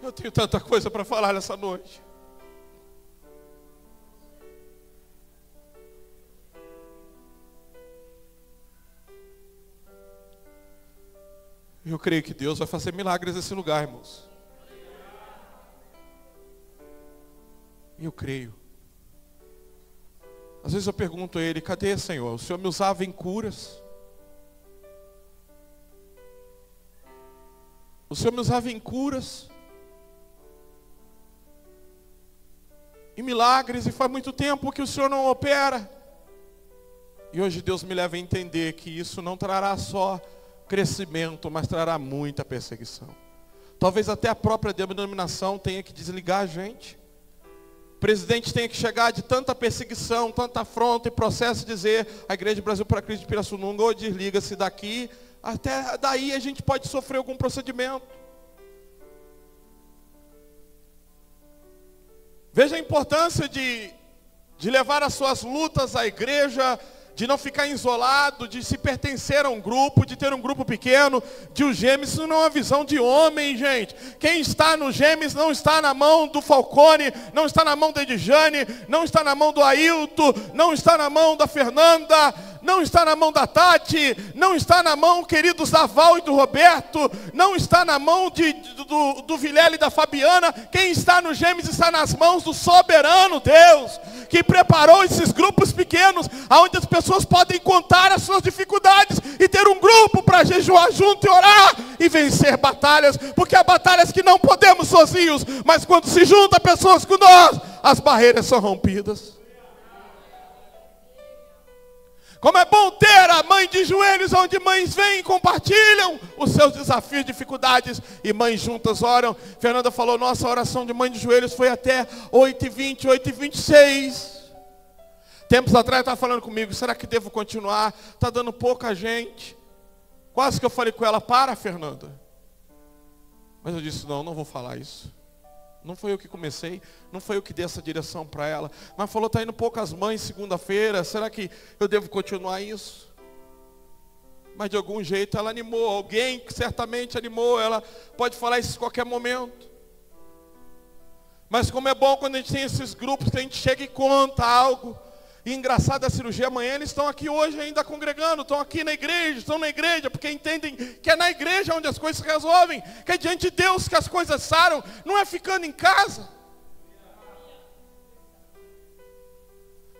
Eu tenho tanta coisa para falar nessa noite. Eu creio que Deus vai fazer milagres nesse lugar, irmãos. Eu creio. Às vezes eu pergunto a Ele: cadê, Senhor? O Senhor me usava em curas. O Senhor me usava em curas, em milagres, e faz muito tempo que o Senhor não opera. E hoje Deus me leva a entender que isso não trará só crescimento, mas trará muita perseguição. Talvez até a própria denominação tenha que desligar a gente. O presidente tenha que chegar de tanta perseguição, tanta afronta e processo, e dizer: a Igreja Brasil para Cristo de Pirassununga, ou desliga-se daqui, até daí a gente pode sofrer algum procedimento. Veja a importância de levar as suas lutas à igreja, de não ficar isolado, de se pertencer a um grupo, de ter um grupo pequeno, de os Gêmeos. Isso não é uma visão de homem, gente. Quem está no Gêmeos não está na mão do Falcone, não está na mão da Edjane, não está na mão do Ailton, não está na mão da Fernanda, não está na mão da Tati, não está na mão, queridos, da Val e do Roberto, não está na mão do Vilela e da Fabiana. Quem está no Gêmeos está nas mãos do soberano Deus, que preparou esses grupos pequenos, onde as pessoas podem contar as suas dificuldades e ter um grupo para jejuar junto e orar e vencer batalhas, porque há batalhas que não podemos sozinhos, mas quando se juntam pessoas com nós, as barreiras são rompidas. Como é bom ter a mãe de joelhos, onde mães vêm e compartilham os seus desafios, dificuldades, e mães juntas oram. Fernanda falou: nossa oração de mãe de joelhos foi até 8h20, 8h26. Tempos atrás estava falando comigo: será que devo continuar? Está dando pouca gente. Quase que eu falei com ela, para, Fernanda. Mas eu disse, não vou falar isso. Não foi eu que comecei, não foi eu que dei essa direção para ela. Mas falou, está indo poucas mães segunda-feira, será que eu devo continuar isso? Mas de algum jeito ela animou, alguém que certamente animou, ela pode falar isso em qualquer momento. Mas como é bom quando a gente tem esses grupos que a gente chega e conta algo. E engraçado a cirurgia, amanhã eles estão aqui hoje ainda congregando, estão aqui na igreja, estão na igreja, porque entendem que é na igreja onde as coisas se resolvem, que é diante de Deus que as coisas saram, não é ficando em casa.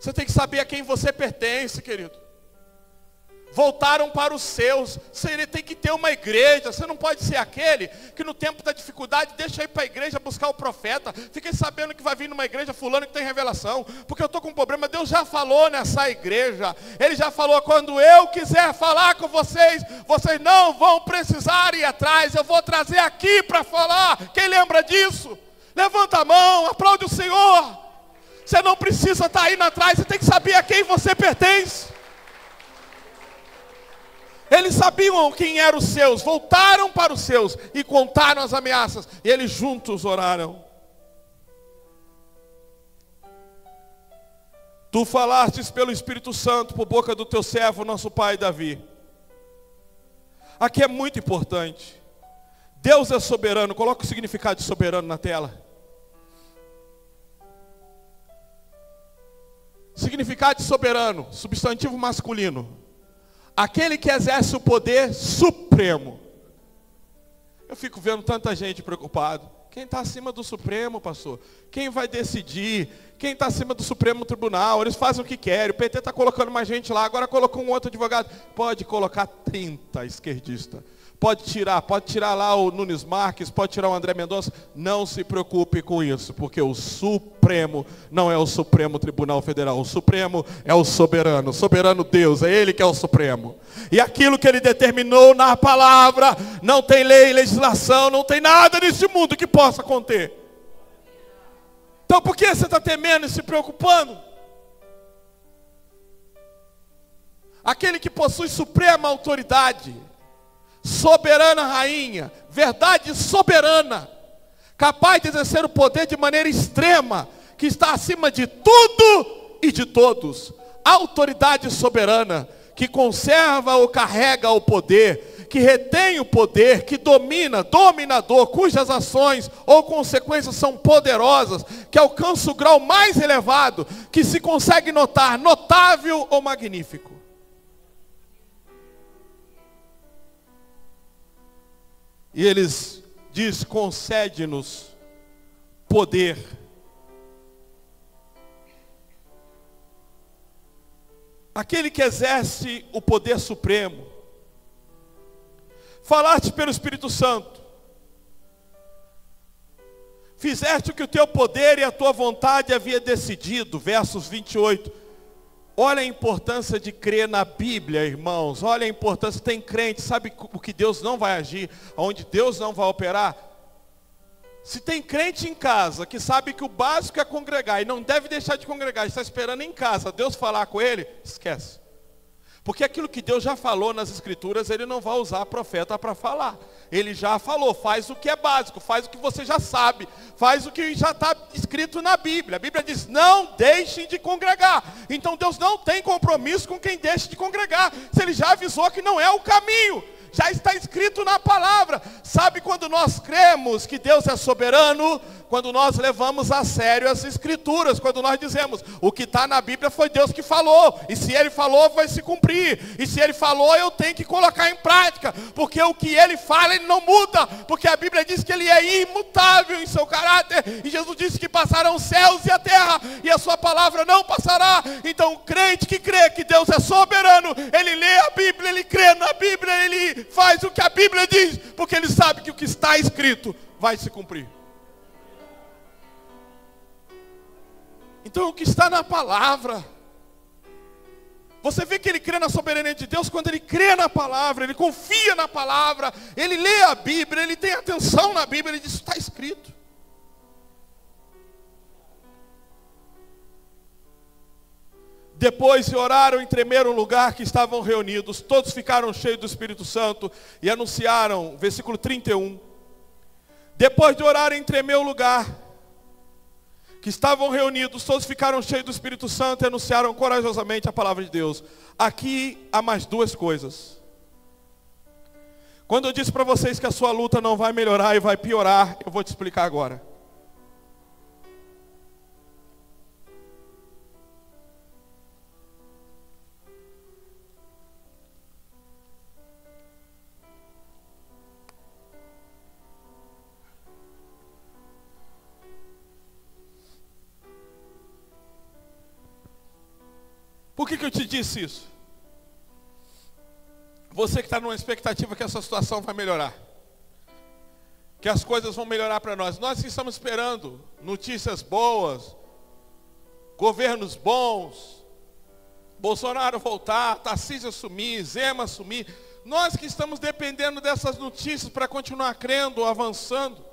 Você tem que saber a quem você pertence, querido. Voltaram para os seus. Você tem que ter uma igreja. Você não pode ser aquele que no tempo da dificuldade deixa ir para a igreja buscar o profeta. Fiquei sabendo que vai vir numa igreja fulano que tem revelação, porque eu estou com um problema. Deus já falou nessa igreja. Ele já falou, quando eu quiser falar com vocês, vocês não vão precisar ir atrás. Eu vou trazer aqui para falar. Quem lembra disso? Levanta a mão, aplaude o Senhor. Você não precisa estar indo atrás. Você tem que saber a quem você pertence. Eles sabiam quem eram os seus, voltaram para os seus e contaram as ameaças. E eles juntos oraram. Tu falastes pelo Espírito Santo por boca do teu servo, nosso pai Davi. Aqui é muito importante. Deus é soberano. Coloca o significado de soberano na tela. Significado de soberano, substantivo masculino. Aquele que exerce o poder supremo. Eu fico vendo tanta gente preocupado. Quem está acima do Supremo, pastor? Quem vai decidir? Quem está acima do Supremo Tribunal? Eles fazem o que querem. O PT está colocando mais gente lá. Agora colocou um outro advogado. Pode colocar 30 esquerdistas. Pode tirar lá o Nunes Marques, pode tirar o André Mendonça. Não se preocupe com isso, porque o Supremo não é o Supremo Tribunal Federal. O Supremo é o soberano Deus, é Ele que é o Supremo. E aquilo que Ele determinou na palavra, não tem lei, legislação, não tem nada nesse mundo que possa conter. Então por que você está temendo e se preocupando? Aquele que possui suprema autoridade, soberana rainha, verdade soberana, capaz de exercer o poder de maneira extrema, que está acima de tudo e de todos. Autoridade soberana, que conserva ou carrega o poder, que retém o poder, que domina, dominador, cujas ações ou consequências são poderosas, que alcança o grau mais elevado, que se consegue notar notável ou magnífico. E eles diz, concede-nos poder. Aquele que exerce o poder supremo. Falaste pelo Espírito Santo. Fizeste o que o teu poder e a tua vontade havia decidido. Versos 28. Olha a importância de crer na Bíblia, irmãos. Olha a importância. Tem crente, sabe o que Deus não vai agir, onde Deus não vai operar? Se tem crente em casa que sabe que o básico é congregar e não deve deixar de congregar, está esperando em casa Deus falar com ele, esquece. Porque aquilo que Deus já falou nas Escrituras, Ele não vai usar profeta para falar. Ele já falou, faz o que é básico, faz o que você já sabe, faz o que já está escrito na Bíblia. A Bíblia diz, não deixem de congregar. Então Deus não tem compromisso com quem deixa de congregar. Se Ele já avisou que não é o caminho, já está escrito na palavra. Sabe quando nós cremos que Deus é soberano? Quando nós levamos a sério as Escrituras, quando nós dizemos, o que está na Bíblia foi Deus que falou, e se Ele falou vai se cumprir, e se Ele falou eu tenho que colocar em prática, porque o que Ele fala Ele não muda, porque a Bíblia diz que Ele é imutável em seu caráter, e Jesus disse que passarão os céus e a terra, e a sua palavra não passará. Então o crente que crê que Deus é soberano, ele lê a Bíblia, ele crê na Bíblia, ele faz o que a Bíblia diz, porque ele sabe que o que está escrito vai se cumprir. Então o que está na palavra, você vê que ele crê na soberania de Deus quando ele crê na palavra, ele confia na palavra, ele lê a Bíblia, ele tem atenção na Bíblia, ele diz, está escrito. Depois de oraram em tremer o lugar que estavam reunidos, todos ficaram cheios do Espírito Santo e anunciaram, versículo 31. Depois de orarem em tremer o lugar que estavam reunidos, todos ficaram cheios do Espírito Santo e anunciaram corajosamente a palavra de Deus. Aqui há mais duas coisas. Quando eu disse para vocês que a sua luta não vai melhorar e vai piorar, eu vou te explicar agora. Por que eu te disse isso? Você que está numa expectativa que essa situação vai melhorar. Que as coisas vão melhorar para nós. Nós que estamos esperando notícias boas, governos bons, Bolsonaro voltar, Tarcísio assumir, Zema assumir. Nós que estamos dependendo dessas notícias para continuar crendo, avançando.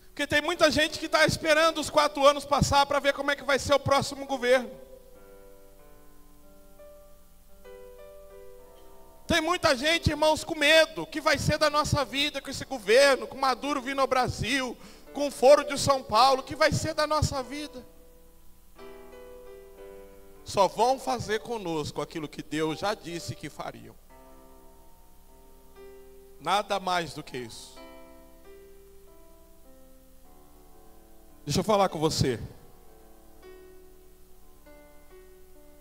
Porque tem muita gente que está esperando os 4 anos passar para ver como é que vai ser o próximo governo. Tem muita gente, irmãos, com medo, que vai ser da nossa vida com esse governo, com Maduro vindo ao Brasil, com o Foro de São Paulo, que vai ser da nossa vida. Só vão fazer conosco aquilo que Deus já disse que fariam. Nada mais do que isso. Deixa eu falar com você.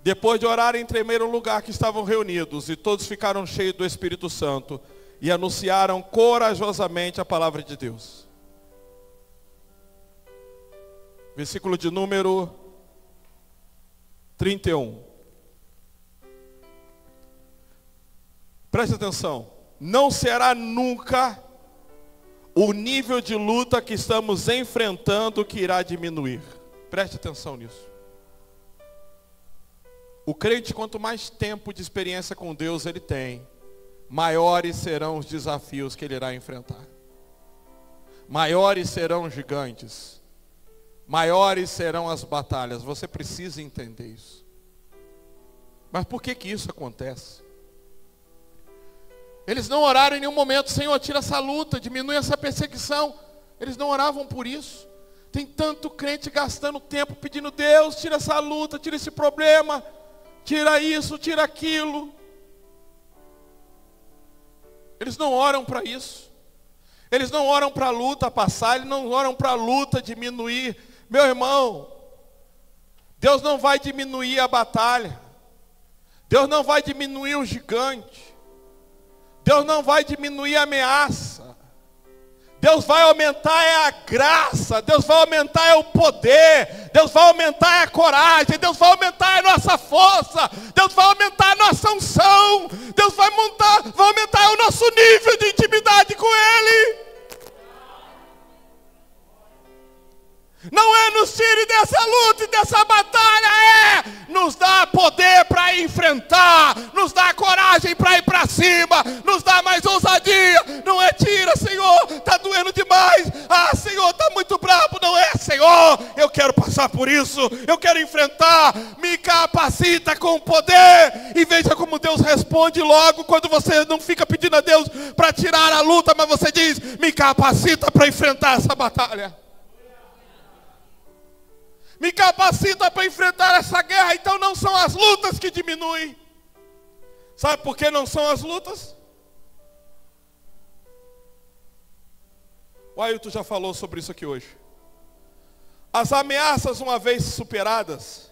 Depois de orarem em tremer o lugar que estavam reunidos, e todos ficaram cheios do Espírito Santo, e anunciaram corajosamente a palavra de Deus. Versículo de número 31. Preste atenção. Não será nunca o nível de luta que estamos enfrentando que irá diminuir. Preste atenção nisso. O crente, quanto mais tempo de experiência com Deus ele tem, maiores serão os desafios que ele irá enfrentar. Maiores serão os gigantes. Maiores serão as batalhas. Você precisa entender isso. Mas por que isso acontece? Eles não oraram em nenhum momento: Senhor, tira essa luta, diminui essa perseguição. Eles não oravam por isso. Tem tanto crente gastando tempo pedindo: Deus, tira essa luta, tira esse problema. Tira isso, tira aquilo. Eles não oram para isso. Eles não oram para a luta passar. Eles não oram para a luta diminuir. Meu irmão, Deus não vai diminuir a batalha. Deus não vai diminuir o gigante. Deus não vai diminuir a ameaça. Deus vai aumentar a graça, Deus vai aumentar o poder, Deus vai aumentar a coragem, Deus vai aumentar a nossa força, Deus vai aumentar a nossa unção, Deus vai aumentar o nosso nível de intimidade com Ele. Não é nos tire dessa luta e dessa batalha, é nos dá poder para enfrentar, nos dá coragem para ir para cima, nos dá mais ousadia. Não é tira, Senhor, está doendo demais. Ah, Senhor, está muito bravo. Não é, Senhor, eu quero passar por isso, eu quero enfrentar. Me capacita com poder. E veja como Deus responde logo quando você não fica pedindo a Deus para tirar a luta, mas você diz: me capacita para enfrentar essa batalha. Me capacita para enfrentar essa guerra. Então não são as lutas que diminuem. Sabe por que não são as lutas? O Ailton já falou sobre isso aqui hoje. As ameaças, uma vez superadas,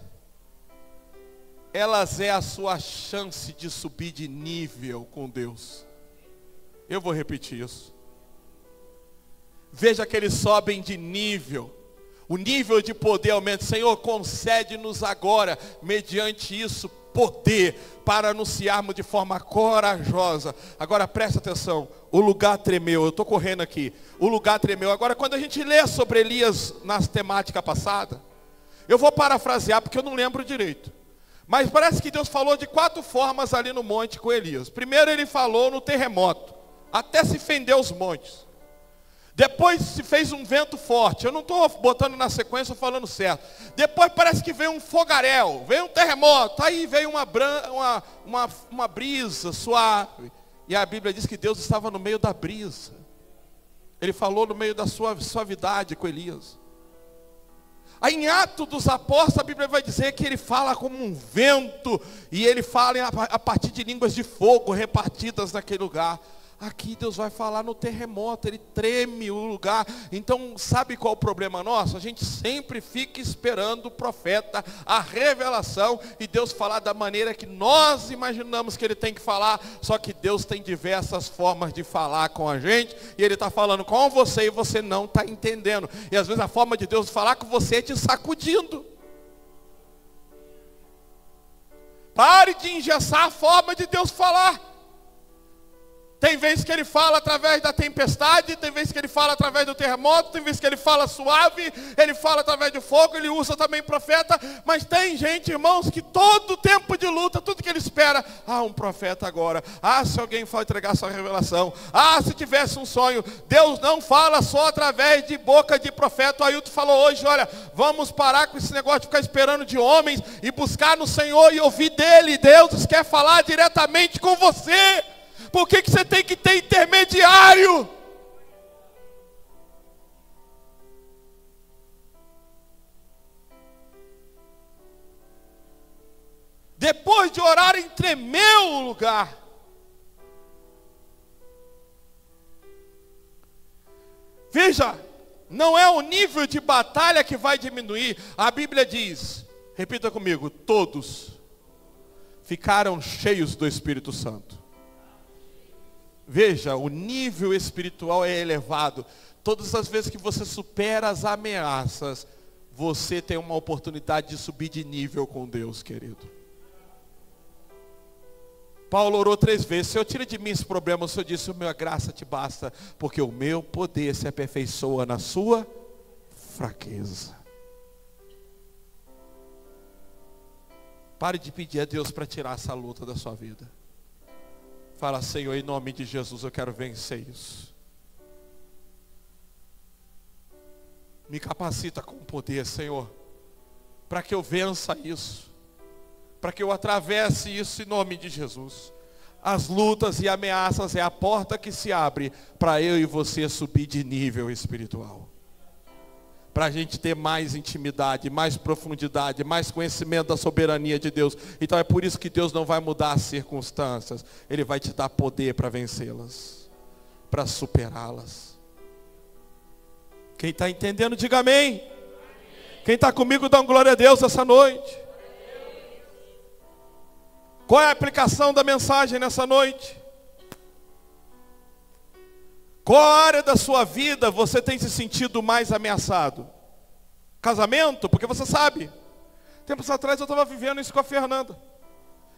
elas é a sua chance de subir de nível com Deus. Eu vou repetir isso. Veja que eles sobem de nível. O nível de poder aumenta. Senhor, concede-nos agora, mediante isso, poder para anunciarmos de forma corajosa. Agora presta atenção, o lugar tremeu. Eu estou correndo aqui. O lugar tremeu. Agora, quando a gente lê sobre Elias na temática passada, eu vou parafrasear porque eu não lembro direito. Mas parece que Deus falou de 4 formas ali no monte com Elias. Primeiro ele falou no terremoto, até se fender os montes. Depois se fez um vento forte. Eu não estou botando na sequência falando certo. Depois parece que veio um fogaréu, veio um terremoto, aí veio uma brisa suave. E a Bíblia diz que Deus estava no meio da brisa. Ele falou no meio da suavidade com Elias. Aí em Atos dos Apóstolos, a Bíblia vai dizer que ele fala como um vento. E ele fala a partir de línguas de fogo repartidas naquele lugar. Aqui Deus vai falar no terremoto, ele treme o lugar. Então sabe qual é o problema nosso? A gente sempre fica esperando o profeta, a revelação, e Deus falar da maneira que nós imaginamos que ele tem que falar. Só que Deus tem diversas formas de falar com a gente, e ele está falando com você e você não está entendendo. E às vezes a forma de Deus falar com você é te sacudindo. Pare de engessar a forma de Deus falar. Tem vezes que ele fala através da tempestade, tem vezes que ele fala através do terremoto, tem vezes que ele fala suave, ele fala através do fogo, ele usa também profeta. Mas tem gente, irmãos, que todo tempo de luta, tudo que ele espera, um profeta agora, se alguém for entregar sua revelação, se tivesse um sonho. Deus não fala só através de boca de profeta. O Ailton falou hoje, olha, vamos parar com esse negócio de ficar esperando de homens e buscar no Senhor e ouvir dele. Deus quer falar diretamente com você. Por que você tem que ter intermediário? Depois de orarem, tremeu o lugar. Veja, não é o nível de batalha que vai diminuir. A Bíblia diz, repita comigo, todos ficaram cheios do Espírito Santo. Veja, o nível espiritual é elevado. Todas as vezes que você supera as ameaças, você tem uma oportunidade de subir de nível com Deus, querido. Paulo orou 3 vezes. Senhor, tira de mim esse problema. O Senhor disse, a minha graça te basta, porque o meu poder se aperfeiçoa na sua fraqueza. Pare de pedir a Deus para tirar essa luta da sua vida. Fala, Senhor, em nome de Jesus, eu quero vencer isso. Me capacita com poder, Senhor, para que eu vença isso, para que eu atravesse isso em nome de Jesus. As lutas e ameaças é a porta que se abre para eu e você subir de nível espiritual. Para a gente ter mais intimidade, mais profundidade, mais conhecimento da soberania de Deus. Então é por isso que Deus não vai mudar as circunstâncias. Ele vai te dar poder para vencê-las, para superá-las. Quem está entendendo, diga amém. Quem está comigo, dá um glória a Deus essa noite. Qual é a aplicação da mensagem nessa noite? Qual área da sua vida você tem se sentido mais ameaçado? Casamento? Porque você sabe. Tempos atrás eu estava vivendo isso com a Fernanda.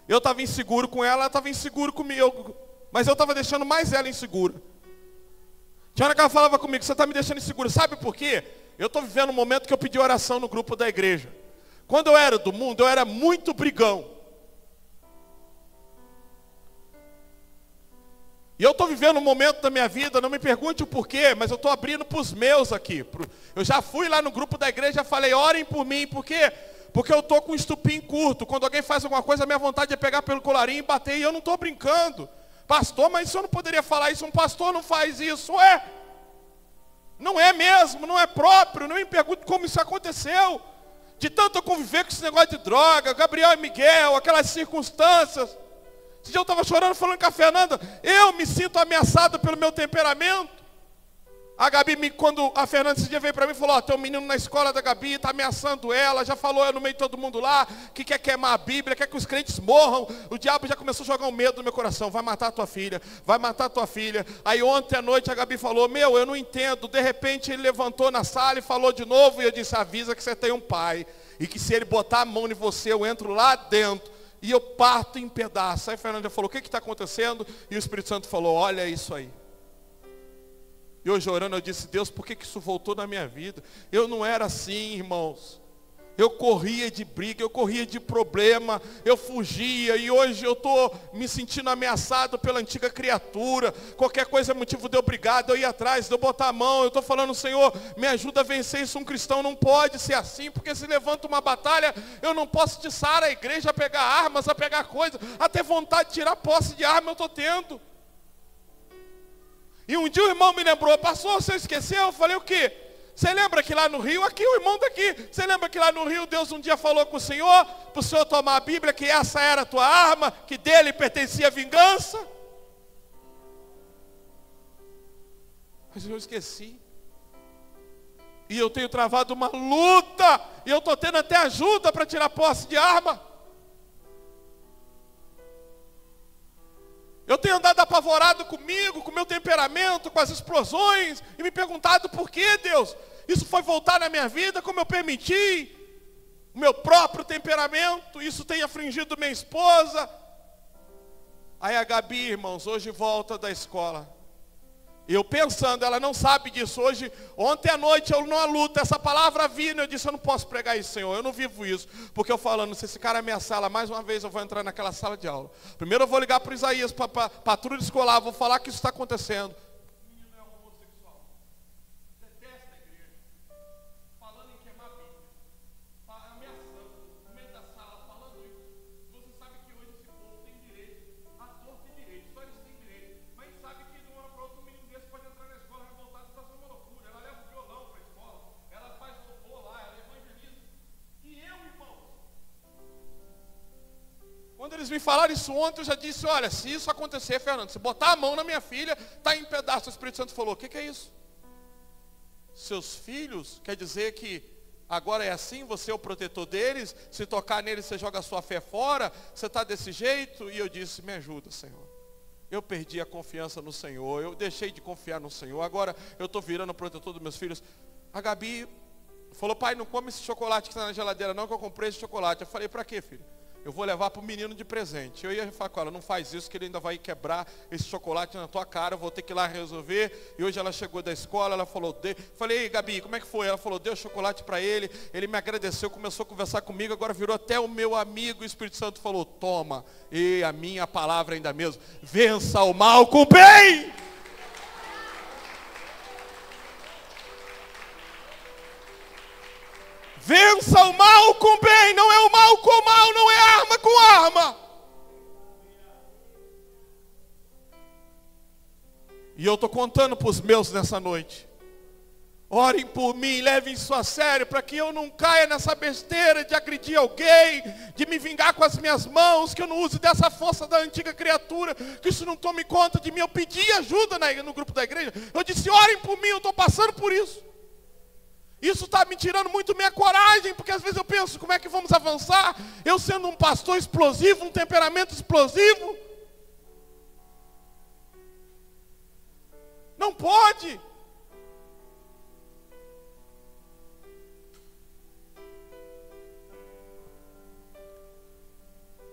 Eu estava inseguro com ela estava inseguro comigo. Mas eu estava deixando mais ela insegura. Tinha hora que ela falava comigo, você está me deixando inseguro. Sabe por quê? Eu estou vivendo um momento que eu pedi oração no grupo da igreja. Quando eu era do mundo, eu era muito brigão. E eu estou vivendo um momento da minha vida, não me pergunte o porquê, mas eu estou abrindo para os meus aqui. Eu já fui lá no grupo da igreja e falei, orem por mim. Por quê? Porque eu estou com um estupim curto. Quando alguém faz alguma coisa, a minha vontade é pegar pelo colarinho e bater. E eu não estou brincando. Pastor, mas o senhor não poderia falar isso? Um pastor não faz isso. Não é mesmo, não é próprio. Não me pergunte como isso aconteceu. De tanto eu conviver com esse negócio de droga, Gabriel e Miguel, aquelas circunstâncias. Esse dia eu estava chorando, falando com a Fernanda, eu me sinto ameaçado pelo meu temperamento. A Gabi, quando a Fernanda esse dia veio para mim e falou, tem um menino na escola da Gabi, está ameaçando ela, já falou eu no meio de todo mundo lá, que quer queimar a Bíblia, quer que os crentes morram. O diabo já começou a jogar um medo no meu coração, vai matar a tua filha, vai matar a tua filha. Aí ontem à noite a Gabi falou, eu não entendo. De repente ele levantou na sala e falou de novo, e eu disse, avisa que você tem um pai, e que se ele botar a mão em você, eu entro lá dentro. E eu parto em pedaços. Aí a Fernanda falou, o que está acontecendo? E o Espírito Santo falou, olha isso aí. E hoje orando eu disse, Deus, por que isso voltou na minha vida? Eu não era assim, irmãos. eu corria de briga, eu corria de problema, eu fugia, e hoje eu estou me sentindo ameaçado pela antiga criatura. Qualquer coisa é motivo de eu brigar, de eu ir atrás, de eu botar a mão. Eu estou falando, Senhor, me ajuda a vencer isso. Um cristão não pode ser assim, porque se levanta uma batalha, eu não posso tiçar a igreja a pegar armas, a pegar coisas, até vontade de tirar posse de arma eu estou tendo. E um dia o irmão me lembrou, pastor, você esqueceu? Eu falei, o quê? Você lembra que lá no Rio, aqui o irmão daqui, você lembra que lá no Rio Deus um dia falou com o Senhor, para o Senhor tomar a Bíblia, que essa era a tua arma, que dele pertencia a vingança? Mas eu esqueci. E eu tenho travado uma luta, e eu estou tendo até ajuda para tirar posse de arma. Eu tenho andado apavorado comigo, com o meu temperamento, com as explosões, e me perguntado por que, Deus? Isso foi voltar na minha vida, como eu permiti, o meu próprio temperamento, isso tem afligido minha esposa. Aí a Gabi, irmãos, hoje volta da escola. Eu pensando, ela não sabe disso hoje. Ontem à noite eu numa luta, essa palavra vindo, eu disse, eu não posso pregar isso, Senhor, eu não vivo isso. Porque eu falando, se esse cara ameaçar ela mais uma vez, eu vou entrar naquela sala de aula. Primeiro eu vou ligar para o Isaías, para a patrulha escolar, vou falar que isso está acontecendo. O menino é homossexual, detesta a igreja, falando em queimar a Bíblia, ameaçando, no meio da sala, falando isso. Você sabe que hoje esse povo tem direito, ator tem direito, só eles têm direito. Mas sabe que de uma hora para outra, um menino desse pode entrar na escola revoltado, está sendo uma loucura. Ela leva o violão para a escola, ela faz louvor lá, ela evangeliza. E eu, irmão, quando eles me falaram isso ontem, eu já disse, olha, se isso acontecer, Fernando, se botar a mão na minha filha, está em pedaço. O Espírito Santo falou, o que é isso? Seus filhos, quer dizer que agora é assim, você é o protetor deles, se tocar neles você joga a sua fé fora, você está desse jeito? E eu disse, me ajuda, Senhor. Eu perdi a confiança no Senhor, eu deixei de confiar no Senhor, agora eu estou virando o protetor dos meus filhos. A Gabi falou, pai, não come esse chocolate que está na geladeira não, que eu comprei esse chocolate. Eu falei, para quê, filho? Eu vou levar para o menino de presente. Eu ia falar com ela, não faz isso, que ele ainda vai quebrar esse chocolate na tua cara, eu vou ter que ir lá resolver. E hoje ela chegou da escola, ela falou, falei, Gabi, como é que foi? Ela falou, deu chocolate para ele me agradeceu, começou a conversar comigo, agora virou até o meu amigo. O Espírito Santo falou, toma, e a minha palavra ainda mesmo, vença o mal com o bem. Vença o mal com o bem, não é o mal com o mal, não é arma com arma. E eu estou contando para os meus nessa noite. Orem por mim, levem isso a sério, para que eu não caia nessa besteira de agredir alguém, de me vingar com as minhas mãos, que eu não use dessa força da antiga criatura, que isso não tome conta de mim. Eu pedi ajuda no grupo da igreja, eu disse, orem por mim, eu estou passando por isso. Isso está me tirando muito minha coragem, porque às vezes eu penso, como é que vamos avançar? Eu sendo um pastor explosivo, um temperamento explosivo. Não pode.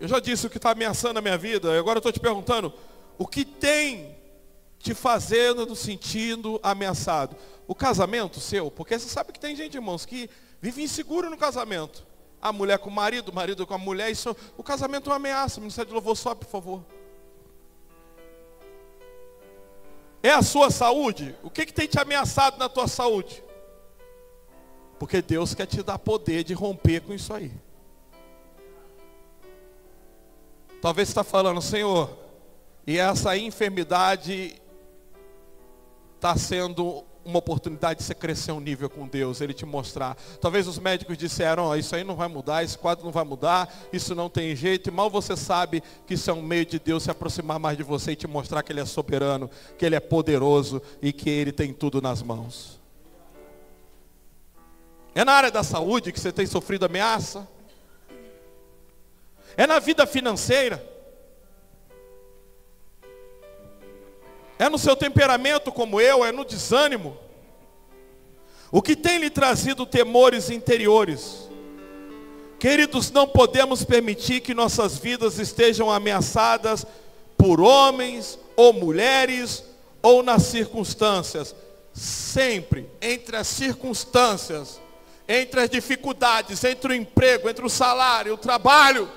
Eu já disse o que está ameaçando a minha vida, agora eu estou te perguntando, o que tem te fazendo no sentido ameaçado? O casamento seu, porque você sabe que tem gente, irmãos, que vive inseguro no casamento. A mulher com o marido com a mulher, isso, o casamento é uma ameaça. Ministério de Louvor, sobe, por favor. É a sua saúde? O que tem te ameaçado na tua saúde? Porque Deus quer te dar poder de romper com isso aí. Talvez você está falando, Senhor, e essa enfermidade está sendo uma oportunidade de você crescer um nível com Deus, Ele te mostrar. Talvez os médicos disseram, isso aí não vai mudar, esse quadro não vai mudar, isso não tem jeito, e mal você sabe que isso é um meio de Deus se aproximar mais de você e te mostrar que Ele é soberano, que Ele é poderoso e que Ele tem tudo nas mãos. É na área da saúde que você tem sofrido ameaça? É na vida financeira? É no seu temperamento como eu, é no desânimo. O que tem lhe trazido temores interiores? Queridos, não podemos permitir que nossas vidas estejam ameaçadas por homens ou mulheres ou nas circunstâncias. Sempre entre as circunstâncias entre as dificuldades, entre o emprego, entre o salário, o trabalho,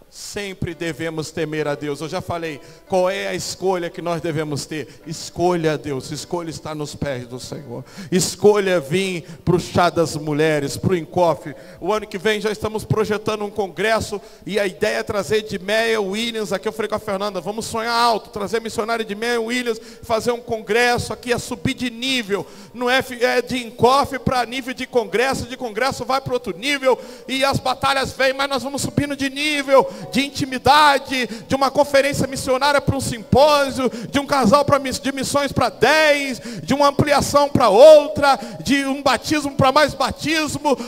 sempre devemos temer a Deus. Eu já falei, qual é a escolha que nós devemos ter? Escolha a Deus, escolha estar nos pés do Senhor. Escolha vir para o chá das mulheres, para o Encofe. O ano que vem já estamos projetando um congresso e a ideia é trazer Edmeia Williams, aqui eu falei com a Fernanda, vamos sonhar alto, trazer missionário Edmeia Williams, fazer um congresso aqui, é subir de nível, não é de Encofe para nível de congresso vai para outro nível, e as batalhas vêm, mas nós vamos subindo de nível, de intimidade, de uma conferência missionária para um simpósio, de um casal de missões para 10, de uma ampliação para outra, de um batismo para mais batismo.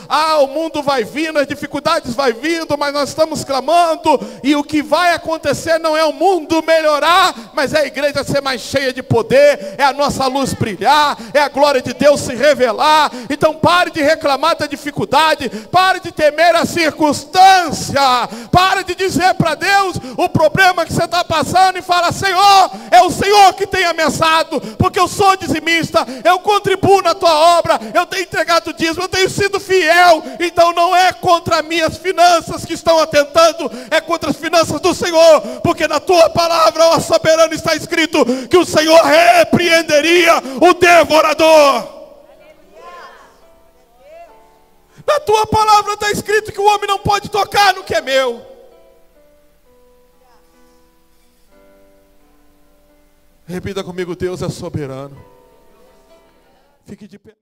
O mundo vai vindo, as dificuldades vai vindo, mas nós estamos clamando, e o que vai acontecer não é o mundo melhorar, mas é a igreja ser mais cheia de poder, é a nossa luz brilhar, é a glória de Deus se revelar. Então pare de reclamar da dificuldade, pare de temer a circunstância, pare de dizer para Deus o problema que você está passando e fala: Senhor, é o Senhor que tem ameaçado, porque eu sou dizimista, eu contribuo na tua obra, eu tenho entregado dízimo, eu tenho sido fiel. Então não é contra minhas finanças que estão atentando, é contra as finanças do Senhor, porque na tua palavra, ó soberano, está escrito que o Senhor repreenderia o devorador. Na tua palavra está escrito que o homem não pode tocar no que é meu. Repita comigo: Deus é soberano. Fique de pé.